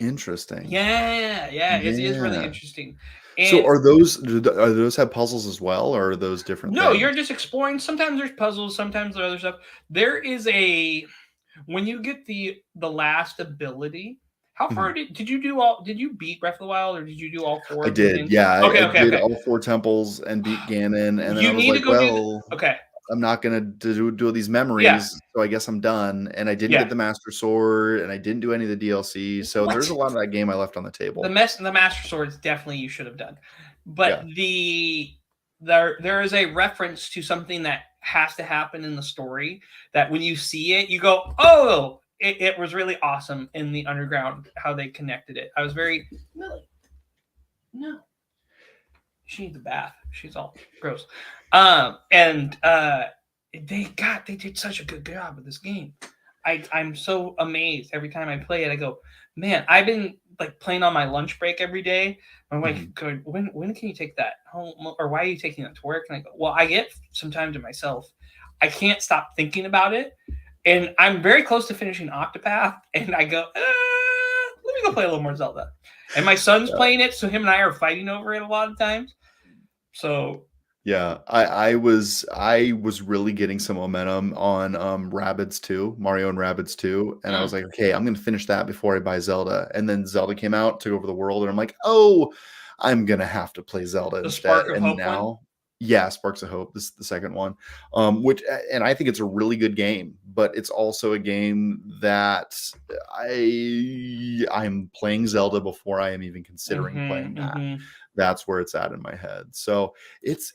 Interesting. Yeah, it is really interesting. And so are those have puzzles as well, or are those different no, things? you're just exploring. Sometimes there's puzzles, sometimes there's other stuff. There is when you get the last ability. How far did you do all? Did you beat Breath of the Wild, or did you do all 4? I did, things? yeah. Okay, I did okay. all 4 temples and beat Ganon, and then You I was need like, to go well, okay. I'm not gonna do these memories, so I guess I'm done. And I didn't get the Master Sword, and I didn't do any of the DLC. So there's a lot of that game I left on the table. The Master Swords definitely you should have done, but there is a reference to something that has to happen in the story that when you see it, you go, oh. It was really awesome in the underground how they connected it. I was very Millie. No, she needs a bath. She's all gross. They did such a good job with this game. I'm so amazed every time I play it. I go, man, I've been like playing on my lunch break every day. My wife goes, when can you take that home, or why are you taking that to work? And I go, well, I get some time to myself. I can't stop thinking about it. And I'm very close to finishing Octopath, and I go, let me go play a little more Zelda. And my son's playing it, so him and I are fighting over it a lot of times. So yeah, I was really getting some momentum on Rabbids 2, Mario and Rabbids 2, and I was like, okay, I'm gonna finish that before I buy Zelda. And then Zelda came out, took over the world, and I'm like, oh, I'm gonna have to play Zelda instead. Spark of and Hope now. one? Yeah, Sparks of Hope. This is the second one, which, and I think it's a really good game, but it's also a game that I'm playing Zelda before I am even considering playing that. That's where it's at in my head. So it's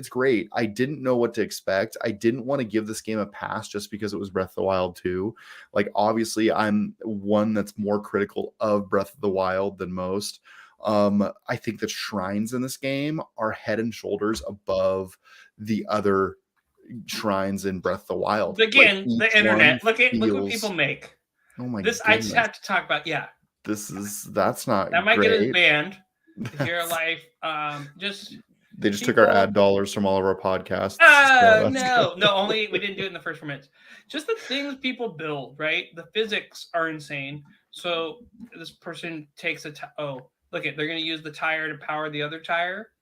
great. I didn't know what to expect. I didn't want to give this game a pass just because it was Breath of the Wild 2. Like, obviously, I'm one that's more critical of Breath of the Wild than most. I think the shrines in this game are head and shoulders above the other shrines in Breath of the Wild. Again, the internet. Look what people make. Oh my goodness. I just have to talk about that's not that might great. get us banned. If your life, they just took our ad dollars from all of our podcasts. No, only we didn't do it in the first 4 minutes. Just the things people build, right? The physics are insane. So this person takes look at, they're going to use the tire to power the other tire.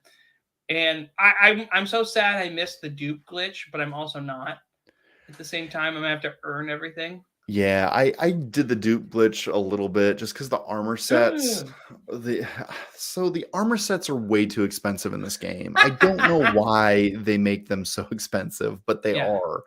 And I'm so sad I missed the dupe glitch, but I'm also not. At the same time, I'm going to have to earn everything. Yeah, I did the dupe glitch a little bit just because the armor sets, the armor sets are way too expensive in this game. I don't know why they make them so expensive, but they are.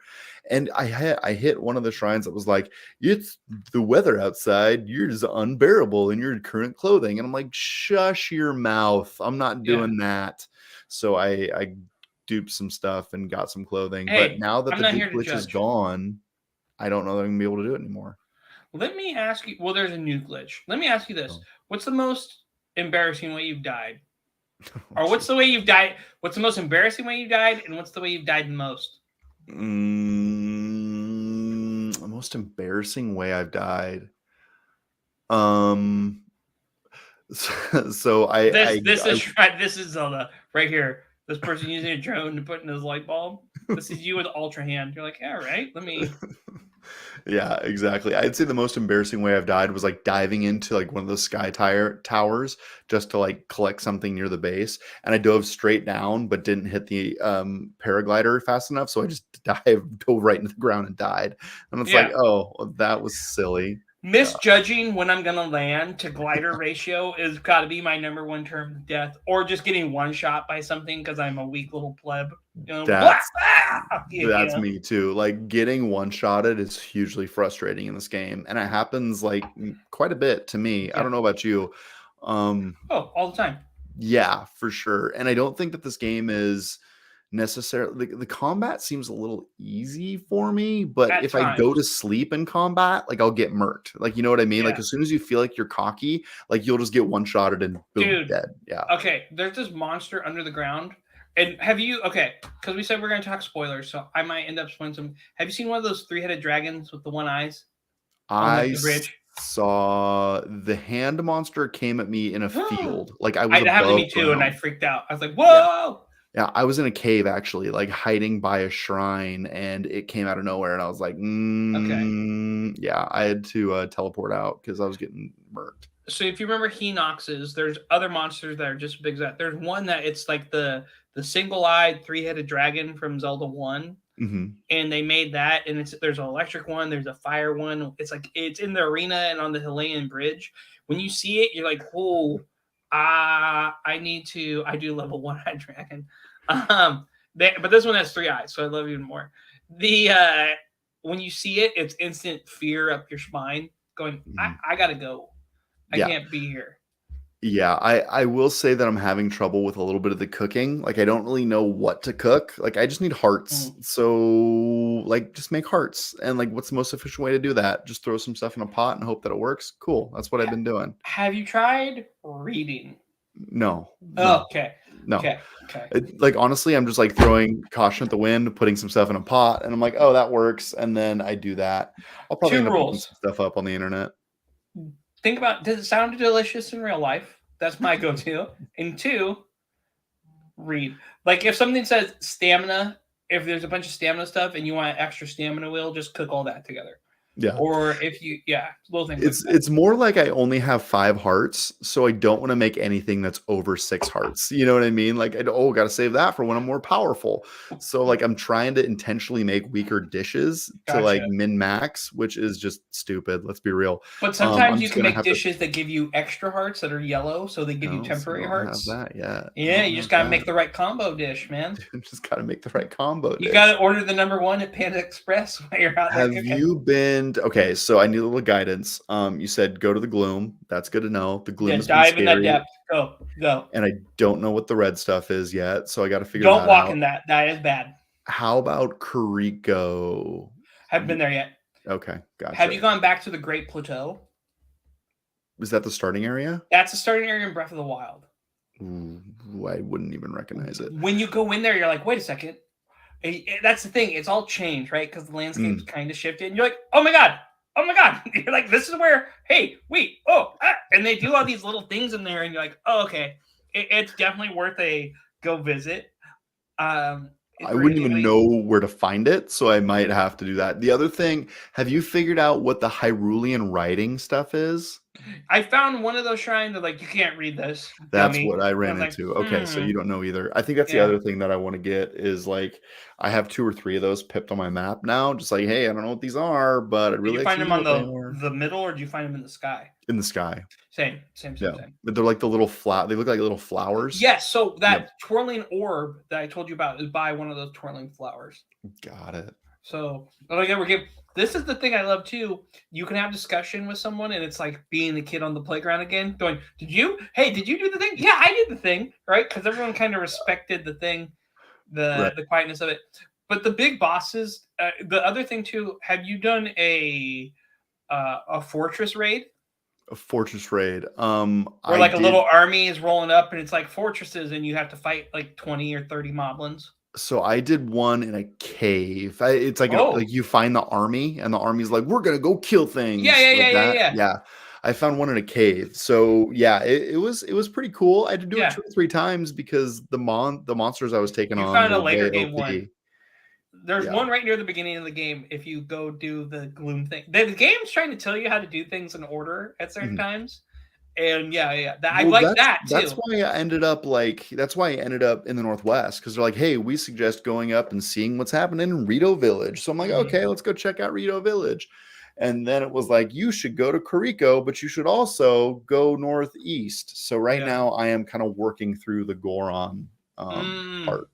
And I hit one of the shrines that was like, it's the weather outside, you're just unbearable in your current clothing. And I'm like, shush your mouth. I'm not doing that. So I duped some stuff and got some clothing. But now that the dupe glitch is gone, I don't know that I'm going to be able to do it anymore. Let me ask you, well, there's a new glitch. Let me ask you this. What's the most embarrassing way you've died? Or what's the way you've died? What's the most embarrassing way you've died? And what's the way you've died the most? The most embarrassing way I've died. So this is Zelda right here. This person using a drone to put in his light bulb. This is you with Ultra Hand. You're like, all right, let me. Yeah, exactly. I'd say the most embarrassing way I've died was like diving into like one of those sky towers just to like collect something near the base, and I dove straight down but didn't hit the paraglider fast enough, so I just dove right into the ground and died. And it's like, oh, well, that was silly. Misjudging when I'm gonna land to glider ratio is got to be my number one term of death, or just getting one shot by something because I'm a weak little pleb. You know, that's me too. Like, getting one shotted is hugely frustrating in this game, and it happens like quite a bit to me. I don't know about you. All the time. Yeah, for sure. And I don't think that this game is necessarily the combat seems a little easy for me, but At if I go times. to sleep in combat, like I'll get murked. Like, you know what I mean? Like Yeah. as soon as you feel like you're cocky, like you'll just get one shotted and boom, Dude. dead. Yeah. Okay, there's this monster under the ground. And have you okay, because we said we're gonna talk spoilers, so I might end up spoiling some. Have you seen one of those three-headed dragons with the one eyes on like the bridge? Saw the hand monster came at me in a field. Like I was It happened to above me too, and I ground. freaked out. I was like, Yeah. whoa! Yeah, I was in a cave actually, like hiding by a shrine, and it came out of nowhere, and I was like, Okay. yeah, I had to teleport out because I was getting murked. So if you remember Henoxes, there's other monsters that are just big as that. There's one that it's like the single-eyed three-headed dragon from Zelda 1. Hmm. And they made that, and there's an electric one, there's a fire one. It's like it's in the arena and on the Himalayan bridge. When you see it, you're like, oh, I do level one-eyed dragon. But this one has three eyes, so I love it even more. The when you see it, it's instant fear up your spine, going, I gotta go. I Yeah. can't be here. Yeah, I will say that I'm having trouble with a little bit of the cooking. Like I don't really know what to cook. Like I just need hearts. So like just make hearts. And like what's the most efficient way to do that? Just throw some stuff in a pot and hope that it works. Cool. That's what I've been doing. Have you tried reading? No. Oh, okay. No. Okay. Like honestly, I'm just like throwing caution at the wind, putting some stuff in a pot, and I'm like, oh, that works. And then I do that. I'll probably end up looking some stuff up on the internet. Think about, does it sound delicious in real life? That's my go-to. And two, read. Like if something says stamina, if there's a bunch of stamina stuff and you want extra stamina wheel, just cook all that together. Yeah. Or if you, little things. It's more like I only have 5 hearts, so I don't want to make anything that's over 6 hearts. You know what I mean? Like, got to save that for when I'm more powerful. So like I'm trying to intentionally make weaker dishes to like min max, which is just stupid. Let's be real. But sometimes you can make dishes that give you extra hearts that are yellow, so they give you temporary hearts. Have that yet. Yeah, you just gotta make the right combo dish, man. Just gotta make the right combo. You gotta order the #1 at Panda Express while you're out there. Have you been okay? So I need a little guidance. You said go to the gloom. That's good to know. The gloom is dive in that depth. Go. And I don't know what the red stuff is yet, so I got to figure. Don't walk in that. That is bad. How about Carico? Haven't been there yet. Okay, gotcha. Have you gone back to the Great Plateau? Is that the starting area? That's the starting area in Breath of the Wild. Ooh, I wouldn't even recognize it. When you go in there, you're like, wait a second. That's the thing. It's all changed, right? Because the landscape's kind of shifted. And you're like, oh my God. You're like, this is where, hey, wait, and they do all these little things in there. And you're like, oh, okay. It's definitely worth a go visit. I wouldn't even know where to find it, so I might have to do that. The other thing, have you figured out what the Hyrulean writing stuff is? I found one of those shrines that like, you can't read this. That's what I ran into. Okay, so you don't know either. I think that's the other thing that I want to get is like I have 2 or 3 of those pipped on my map now. Just like, hey, I don't know what these are, but I really Did you find them on the middle, or did you find them in the sky? In the sky. Same. But they're like the little they look like little flowers. Yes, so that twirling orb that I told you about is by one of those twirling flowers. Got it. So this is the thing I love too. You can have discussion with someone, and it's like being the kid on the playground again, going, did you do the thing? Yeah, I did the thing, right? Because everyone kind of respected the thing, the quietness of it. But the big bosses, the other thing too, have you done a fortress raid? A fortress raid. Where like a little army is rolling up, and it's like fortresses, and you have to fight like 20 or 30 moblins. So I did one in a cave. It's like like you find the army, and the army's like, we're gonna go kill things. Yeah. I found one in a cave. So yeah, it was pretty cool. I had to do it 2 or 3 times because the monsters I was taking on. You found a later game one. There's one right near the beginning of the game. If you go do the gloom thing, the game's trying to tell you how to do things in order at certain times. And I like that too. That's why I ended up in the Northwest, because they're like, hey, we suggest going up and seeing what's happening in Rito Village. So I'm like, okay, let's go check out Rito Village. And then it was like, you should go to Carico, but you should also go northeast. So right now I am kind of working through the Goron part.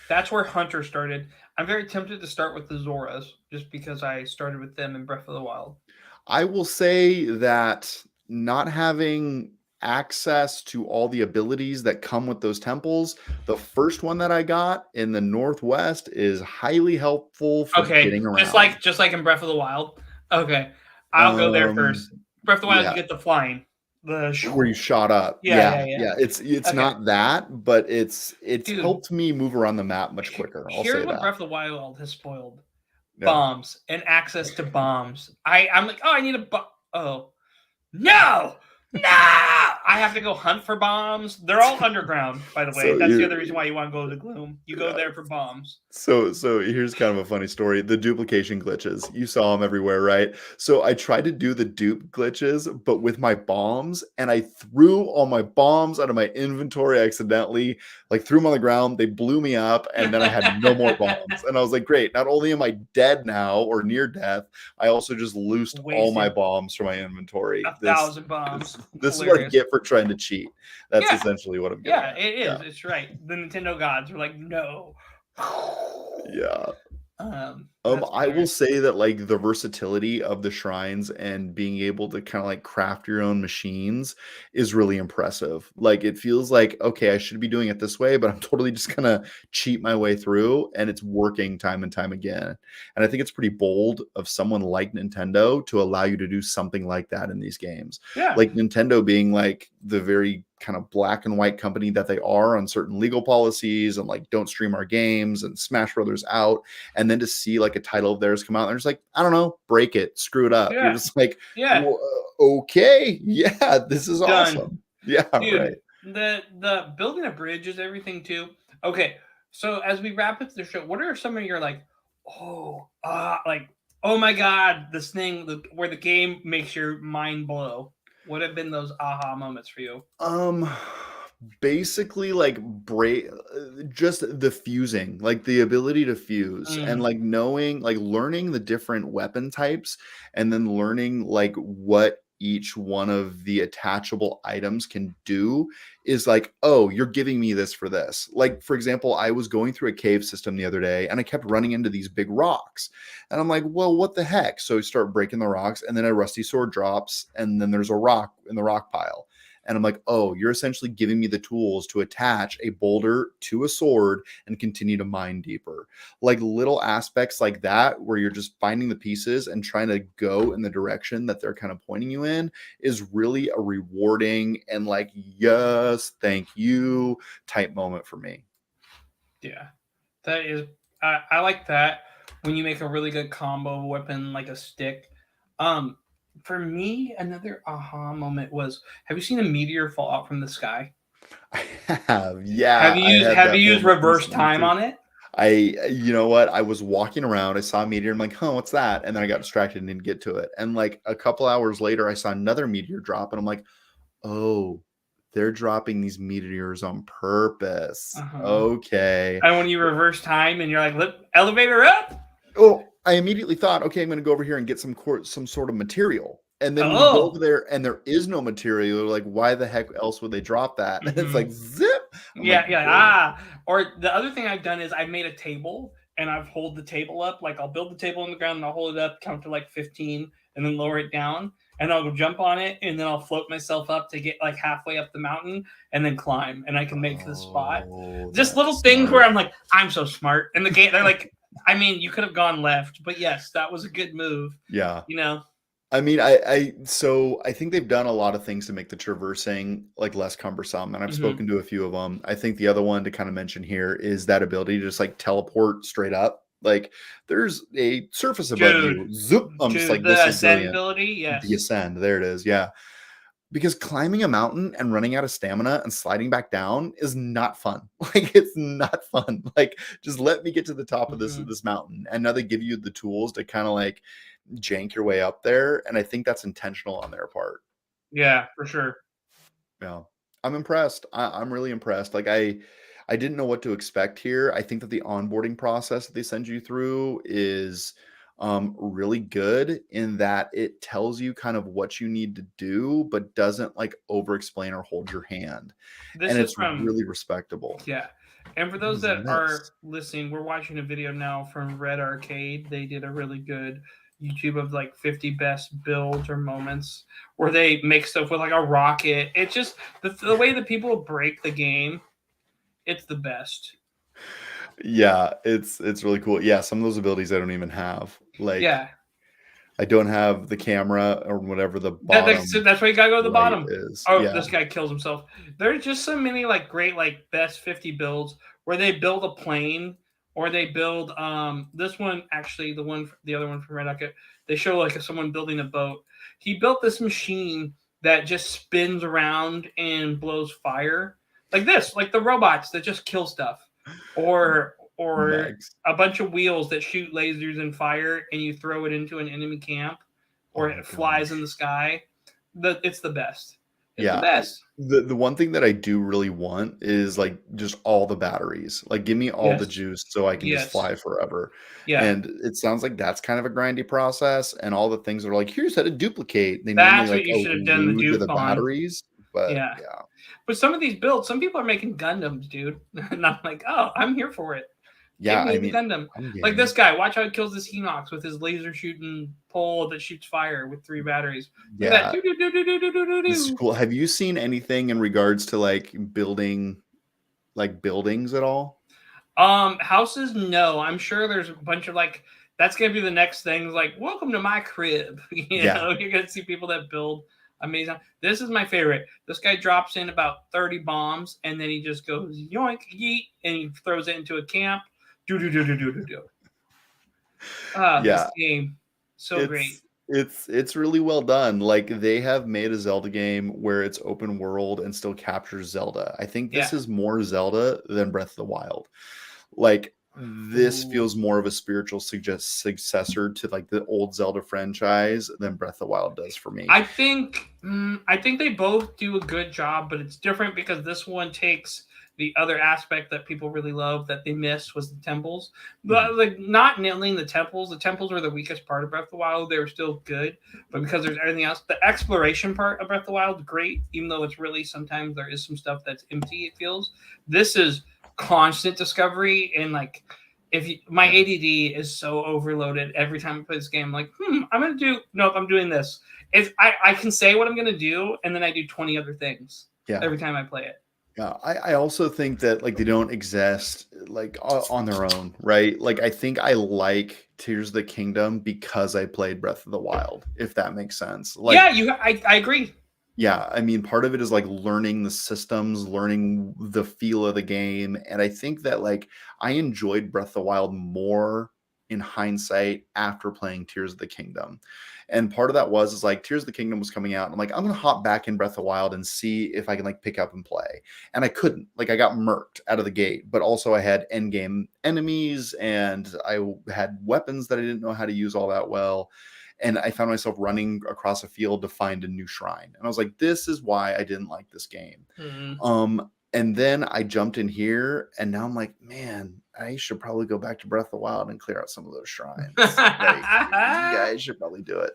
That's where Hunter started. I'm very tempted to start with the Zoras just because I started with them in Breath of the Wild. I will say that not having access to all the abilities that come with those temples. The first one that I got in the Northwest is highly helpful for Okay, getting just around. like in Breath of the Wild. Okay, I'll go there Um, first. Breath of the Wild, you yeah, get the flying. where you shot up. Yeah, Yeah, yeah, yeah. yeah. It's Okay, not that, but it's dude. helped me move around the map much quicker. I'll Here's say what that. Breath of the Wild has spoiled: Yeah. bombs and access to bombs. I'm like, oh, I need a bomb. Oh, no, no! I have to go hunt for bombs. They're all underground, by the way. So That's the you other reason why you want to go to the Gloom. You go yeah. there for bombs. So here's kind of a funny story. The duplication glitches. You saw them everywhere, right? So I tried to do the dupe glitches, but with my bombs, and I threw all my bombs out of my inventory accidentally, like threw them on the ground. They blew me up, and then I had no more bombs. And I was like, great, not only am I dead now or near death, I also just loosed all my Wasted bombs from my inventory. This 1,000 bombs. this is what I Hilarious. get for trying to cheat. That's Yeah, essentially what I'm getting yeah, at. it Yeah. is. It's right. The Nintendo gods were like, no. Yeah. That's I will hilarious. say that like the versatility of the shrines and being able to kind of like craft your own machines is really impressive. Like it feels like, okay, I should be doing it this way, but I'm totally just gonna cheat my way through and it's working time and time again. And I think it's pretty bold of someone like Nintendo to allow you to do something like that in these games. Yeah, Like Nintendo being like the very kind of black and white company that they are on certain legal policies and like don't stream our games and Smash Brothers out, and then to see like a title of theirs come out and they're just like, I don't know, break it, screw it up. You're yeah, just like, yeah. okay, yeah, this is Done. awesome. Yeah, right. Dude, the building a bridge is everything too. Okay, so as we wrap up the show, what are some of your like, like, oh my god, this thing where the game makes your mind blow? What have been those aha moments for you? Um basically like break just the fusing, like the ability to fuse and Mm, like knowing, like learning the different weapon types and then learning like what each one of the attachable items can do is like, oh, you're giving me this for this. Like for example, I was going through a cave system the other day and I kept running into these big rocks and I'm like, well, what the heck? So I start breaking the rocks and then a rusty sword drops and then there's a rock in the rock pile. And I'm like, oh, you're essentially giving me the tools to attach a boulder to a sword and continue to mine deeper. Like little aspects like that, where you're just finding the pieces and trying to go in the direction that they're kind of pointing you in, is really a rewarding and like, yes, thank you type moment for me. yeah, that is. I like that when you make a really good combo weapon like a stick. Um, for me, another aha moment was: have you seen a meteor fall out from the sky? I have, yeah, I had Have you that used moment reverse recently time too. on it? You know what? I was walking around, I saw a meteor, I'm like, huh, what's that? And then I got distracted and didn't get to it. And like a couple hours later, I saw another meteor drop, and I'm like, oh, they're dropping these meteors on purpose. Uh huh. Okay. And when you reverse time and you're like, elevator up. Oh, I immediately thought, okay, I'm going to go over here and get some sort of material. And then when you go over Oh. there and there is no material, like, why the heck else would they drop that? And it's Mm-hmm. like, zip. I'm like, Yeah, yeah. great. Or the other thing I've done is I've made a table and I've hold the table up. Like I'll build the table on the ground and I'll hold it up, count to like 15, and then lower it down. And I'll go jump on it and then I'll float myself up to get like halfway up the mountain and then climb and I can make the spot. Oh, Just little that's things where smart. I'm like, I'm so smart. And the game, they're like, I mean, you could have gone left, but yes, that was a good move. Yeah. You know? I mean, I think they've done a lot of things to make the traversing like less cumbersome, and I've Mm-hmm. spoken to a few of them. I think the other one to kind of mention here is that ability to just like teleport straight up. Like there's a surface above Dude, you. Zoop. I'm just like, this the is ascend brilliant. ability, The yes. ascend. There it is. Yeah. Because climbing a mountain and running out of stamina and sliding back down is not fun. Like it's not fun. Like just let me get to the top of Mm-hmm. this mountain. And now they give you the tools to kind of like jank your way up there, and I think that's intentional on their part. Yeah, for sure. Yeah, I'm impressed. I'm really impressed. Like I didn't know what to expect here. I think that the onboarding process that they send you through is really good in that it tells you kind of what you need to do, but doesn't like over explain or hold your hand, This and is it's from really respectable. Yeah. And for What those is that are this? listening, we're watching a video now from Red Arcade. They did a really good YouTube of like 50 best builds or moments where they make stuff with like a rocket. It's just the way that people break the game. It's the best. Yeah, it's really cool. Yeah, some of those abilities I don't even have. Like, Yeah, I don't have the camera or whatever the bottom that's why you gotta go to the right bottom. is. Oh, Yeah. this guy kills himself. There's just so many like great like best 50 builds where they build a plane or they build this one actually the other one from Red Rocket. They show like someone building a boat. He built this machine that just spins around and blows fire like this, like the robots that just kill stuff, or Nice. a bunch of wheels that shoot lasers and fire, and you throw it into an enemy camp, Oh or my it flies gosh. in the sky. It's the best. It's the Yeah. best. The one thing that I do really want is like just all the batteries. Like give me all the Yes. juice so I can just Yes. fly forever. Yeah. And it sounds like that's kind of a grindy process. And all the things are like, here's how to duplicate. They normally That's what like you should have done the allude to the dupe on. batteries. But Yeah. yeah. But some of these builds, some people are making Gundams, dude. And I'm like, oh, I'm here for it. Give Yeah, me I the mean, Gundam. I'm Like this game. guy, watch how he kills this Henox with his laser shooting pole that shoots fire with 3 batteries. Look at that. Yeah, Do, do, do, do, do, do, do, this is do. cool. Have you seen anything in regards to like building like buildings at all? Houses, no. I'm sure there's a bunch of like that's gonna be the next thing. Like, welcome to my crib. Yeah. You're gonna see people that build amazing. This is my favorite. This guy drops in about 30 bombs and then he just goes yoink yeet and he throws it into a camp. Do do do do do do do. This Yeah. game, so great. It's really well done. Like they have made a Zelda game where it's open world and still captures Zelda. I think this Yeah. is more Zelda than Breath of the Wild. Like this Ooh. feels more of a spiritual successor to like the old Zelda franchise than Breath of the Wild does for me. I think they both do a good job, but it's different because this one takes the other aspect that people really love that they missed was the temples. But like not nailing the temples were the weakest part of Breath of the Wild. They were still good, but because there's everything else, the exploration part of Breath of the Wild is great, even though it's really sometimes there is some stuff that's empty. It feels this is constant discovery and like if you, my ADD is so overloaded every time I play this game, I'm like, I'm doing this. If I can say what I'm gonna do, and then I do 20 other things every time I play it. Yeah, I also think that like they don't exist like on their own, right? Like I think I like Tears of the Kingdom because I played Breath of the Wild, if that makes sense. Like Yeah, I agree. yeah, I mean part of it is like learning the systems, learning the feel of the game, and I think that like I enjoyed Breath of the Wild more in hindsight after playing Tears of the Kingdom. And part of that is like Tears of the Kingdom was coming out. And I'm like, I'm gonna hop back in Breath of the Wild and see if I can like pick up and play. And I couldn't. Like I got murked out of the gate. But also I had end game enemies and I had weapons that I didn't know how to use all that well. And I found myself running across a field to find a new shrine. And I was like, this is why I didn't like this game. And then I jumped in here, and now I'm like, man, I should probably go back to Breath of the Wild and clear out some of those shrines. Like, you guys should probably do it.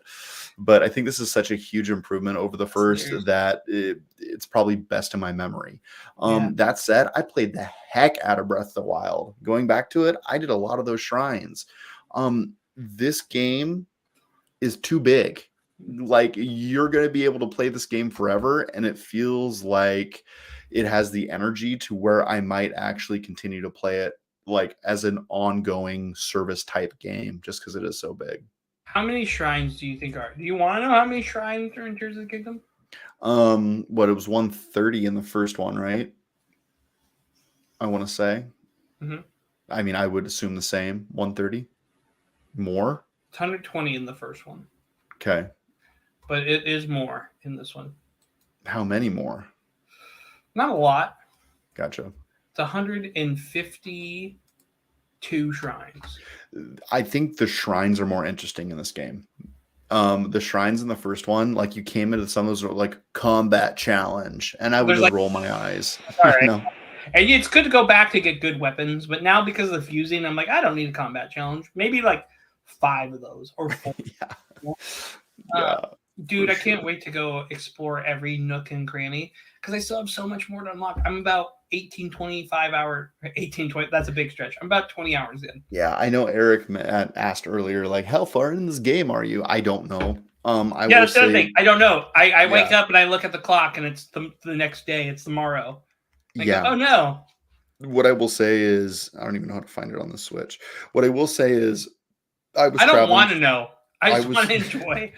But I think this is such a huge improvement over the first that it's probably best in my memory. That said, I played the heck out of Breath of the Wild. Going back to it, I did a lot of those shrines. This game is too big. Like, you're going to be able to play this game forever, and it feels like it has the energy to where I might actually continue to play it like as an ongoing service type game just because it is so big. How many shrines do you think are? Do you want to know how many shrines are in Tears of the Kingdom? What, it was 130 in the first one, right? I want to say. I mean, I would assume the same. 130 more. It's 120 in the first one. Okay. But it is more in this one. How many more? Not a lot. Gotcha. It's 152 shrines. I think the shrines are more interesting in this game. The shrines in the first one, like you came into some of those like combat challenge, and I would just like, roll my eyes. All right. No. And it's good to go back to get good weapons, but now because of the fusing, I'm like, I don't need a combat challenge. Maybe like 5 of those or 4. Dude, I can't wait to go explore every nook and cranny because I still have so much more to unlock. I'm about 18, 25 hour, 18, 20. That's a big stretch. I'm about 20 hours in. Yeah, I know Eric asked earlier, like, how far in this game are you? I don't know. I Yeah, will that's the other say, thing. I don't know. I wake yeah, up and I look at the clock and it's the next day. It's tomorrow. I go, yeah. oh no. What I will say is, I don't even know how to find it on the Switch. What I will say is, I was I don't traveling. want to know. I I just want was, to enjoy. I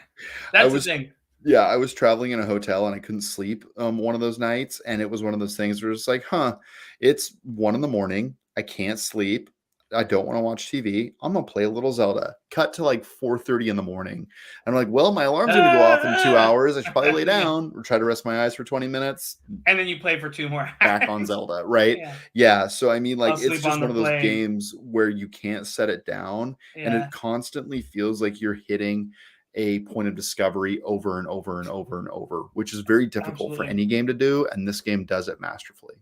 That's the was, thing. yeah, I was traveling in a hotel and I couldn't sleep one of those nights, and it was one of those things where it's like, huh, it's 1 a.m. I can't sleep. I don't want to watch TV. I'm gonna play a little Zelda. Cut to like 4:30 in the morning. I'm like, well, my alarm's gonna go off in 2 hours. I should probably lay Yeah. down or try to rest my eyes for 20 minutes. And then you play for 2 more Back on hours. Zelda, right? Yeah. Yeah. So I mean, like, I'll it's sleep just on one the of those plane. games where you can't set it down, and Yeah. it constantly feels like you're hitting a point of discovery over and over and over and over, which is very difficult for Absolutely. any game to do, and this game does it masterfully.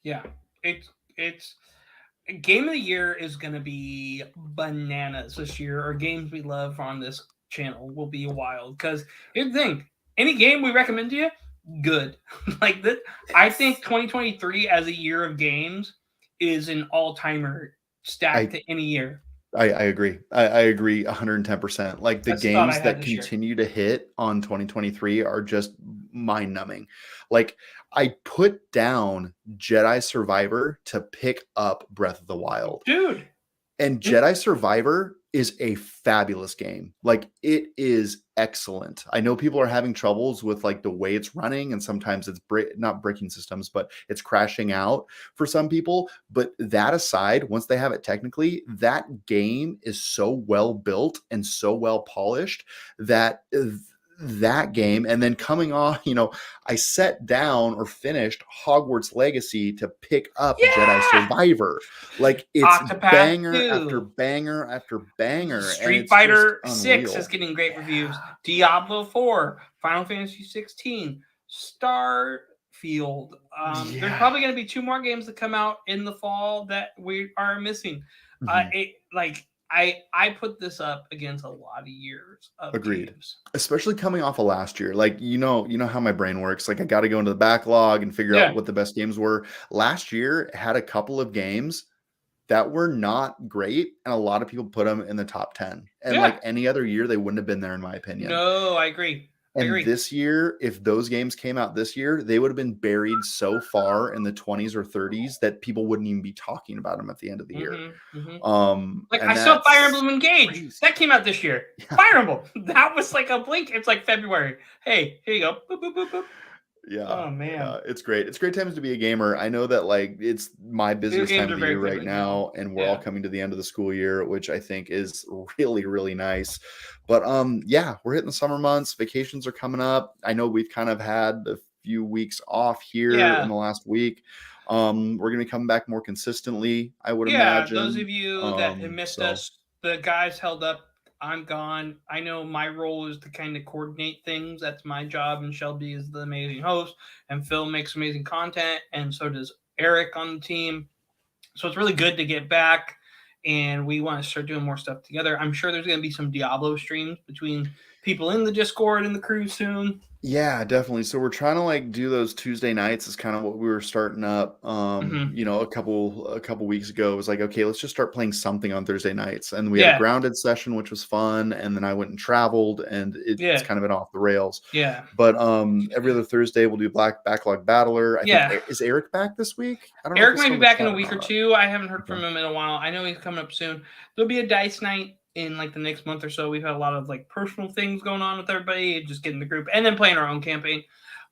Yeah. It's game of the year is going to be bananas this year, or games we love on this channel will be wild. Because here's the thing: any game we recommend to you, good. Like that, I think 2023 as a year of games is an all timer stacked I to any year. I agree. I agree 110%. Like, the That's the thought I games had that this year. continue to hit on 2023 are just mind numbing. Like, I put down Jedi Survivor to pick up Breath of the Wild. Dude. And Jedi Survivor is a fabulous game. Like, it is excellent. I know people are having troubles with like the way it's running, and sometimes it's not breaking systems, but it's crashing out for some people. But that aside, once they have it technically, that game is so well built and so well polished that that game, and then coming off, I set down or finished Hogwarts Legacy to pick up Jedi Yeah. Survivor. Like, it's Octopath banger after 2. banger after banger, and Street it's just Fighter 6 unreal. is getting great reviews. Diablo 4, Final Fantasy 16, Starfield. There's Yeah. probably going to be 2 more games that come out in the fall that we are missing. Mhm. I put this up against a lot of years of Agreed. games. Especially coming off of last year. Like, you know how my brain works. Like, I got to go into the backlog and figure Yeah. out what the best games were. Last year had a couple of games that were not great, and a lot of people put them in the top 10. And Yeah. like any other year, they wouldn't have been there, in my opinion. No, I agree. And this year, if those games came out this year, they would have been buried so far in the 20s or 30s that people wouldn't even be talking about them at the end of the year. Like, And I saw Fire that's Emblem Engage. crazy. That came out this year. Yeah. Fire Emblem. That was like a blink. It's like February. Hey, here you go. Boop, boop, boop, boop. Yeah. Oh man. It's great. It's great times to be a gamer. I know that, like, it's my busiest games time are of the very year good right right now. now, and we're all Yeah. coming to the end of the school year, which I think is really, really nice. But yeah, we're hitting the summer months. Vacations are coming up. I know we've kind of had a few weeks off here Yeah. in the last week. We're gonna be coming back more consistently, I would Yeah, imagine. those of you that have missed So us, the guys held up. I'm gone. I know my role is to kind of coordinate things. That's my job, and Shelby is the amazing host, and Phil makes amazing content, and so does Eric on the team. So it's really good to get back, and we want to start doing more stuff together. I'm sure there's going to be some Diablo streams between people in the Discord and the crew soon. yeah, definitely. So we're trying to like do those Tuesday nights is kind of what we were starting up. A couple weeks ago. It was like, okay, let's just start playing something on Thursday nights. And we had a grounded session, which was fun. And then I went and traveled, and it's kind of been off the rails. Yeah. But every other Thursday we'll do Backlog Battler. I think, is Eric back this week? I don't know. Eric might be back in a week or two. I haven't heard from him in a while. I know he's coming up soon. There'll be a dice night in like the next month or so. We've had a lot of like personal things going on with everybody, just getting the group and then playing our own campaign.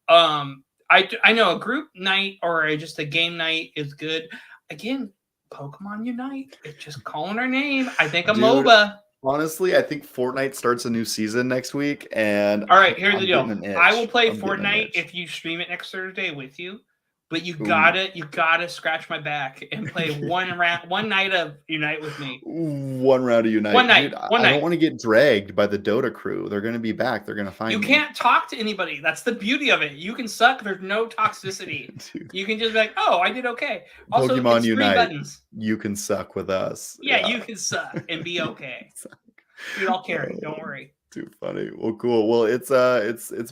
I know a group night or just a game night is good. Again, Pokemon Unite. It's just calling our name. I think a MOBA. Honestly, I think Fortnite starts a new season next week, and all right, here's the deal. I will play I'm Fortnite if you stream it next Thursday with you. But you gotta scratch my back and play one night of Unite with me. One round of Unite. One night. I don't want to get dragged by the Dota crew. They're gonna be back. They're gonna find me. You can't talk to anybody. That's the beauty of it. You can suck. There's no toxicity. You can just be like, oh, I did okay. Also, Pokemon it's Unite. 3 buttons. You can suck with us. Yeah, you can suck and be okay. Dude, I'll carry. Don't worry. Too funny. Well, cool. Well, it's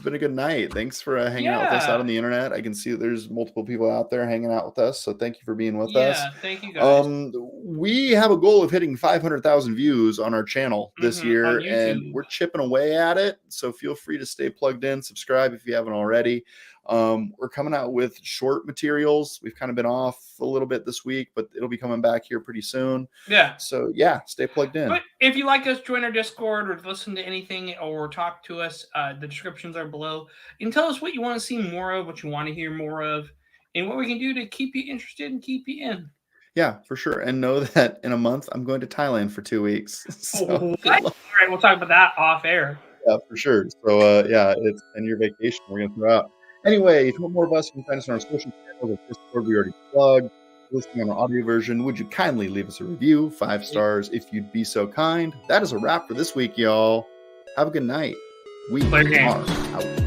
been a good night. Thanks for hanging out with us out Yeah. on the internet. I can see that there's multiple people out there hanging out with us, so thank you for being with us. Yeah. Thank you guys. We have a goal of hitting 500,000 views on our channel this On year, and YouTube. we're chipping away at it. So feel free to stay plugged in, subscribe if you haven't already. We're coming out with short materials. We've kind of been off a little bit this week, but it'll be coming back here pretty soon. Yeah. So yeah, stay plugged in. But if you like us, join our Discord or listen to anything or talk to us. The descriptions are below. You can tell us what you want to see more of, what you want to hear more of, and what we can do to keep you interested and keep you in. Yeah, for sure. And know that in a month, I'm going to Thailand for 2 weeks. So What? good luck. All right, we'll talk about that off air. Yeah, for sure. So yeah, it's 10-year vacation we're gonna throw out. Anyway, if you want more of us, you can find us on our social channels or Discord we already plugged. Listening on our audio version, would you kindly leave us a review? 5 stars if you'd be so kind. That is a wrap for this week, y'all. Have a good night. We Play are games. out.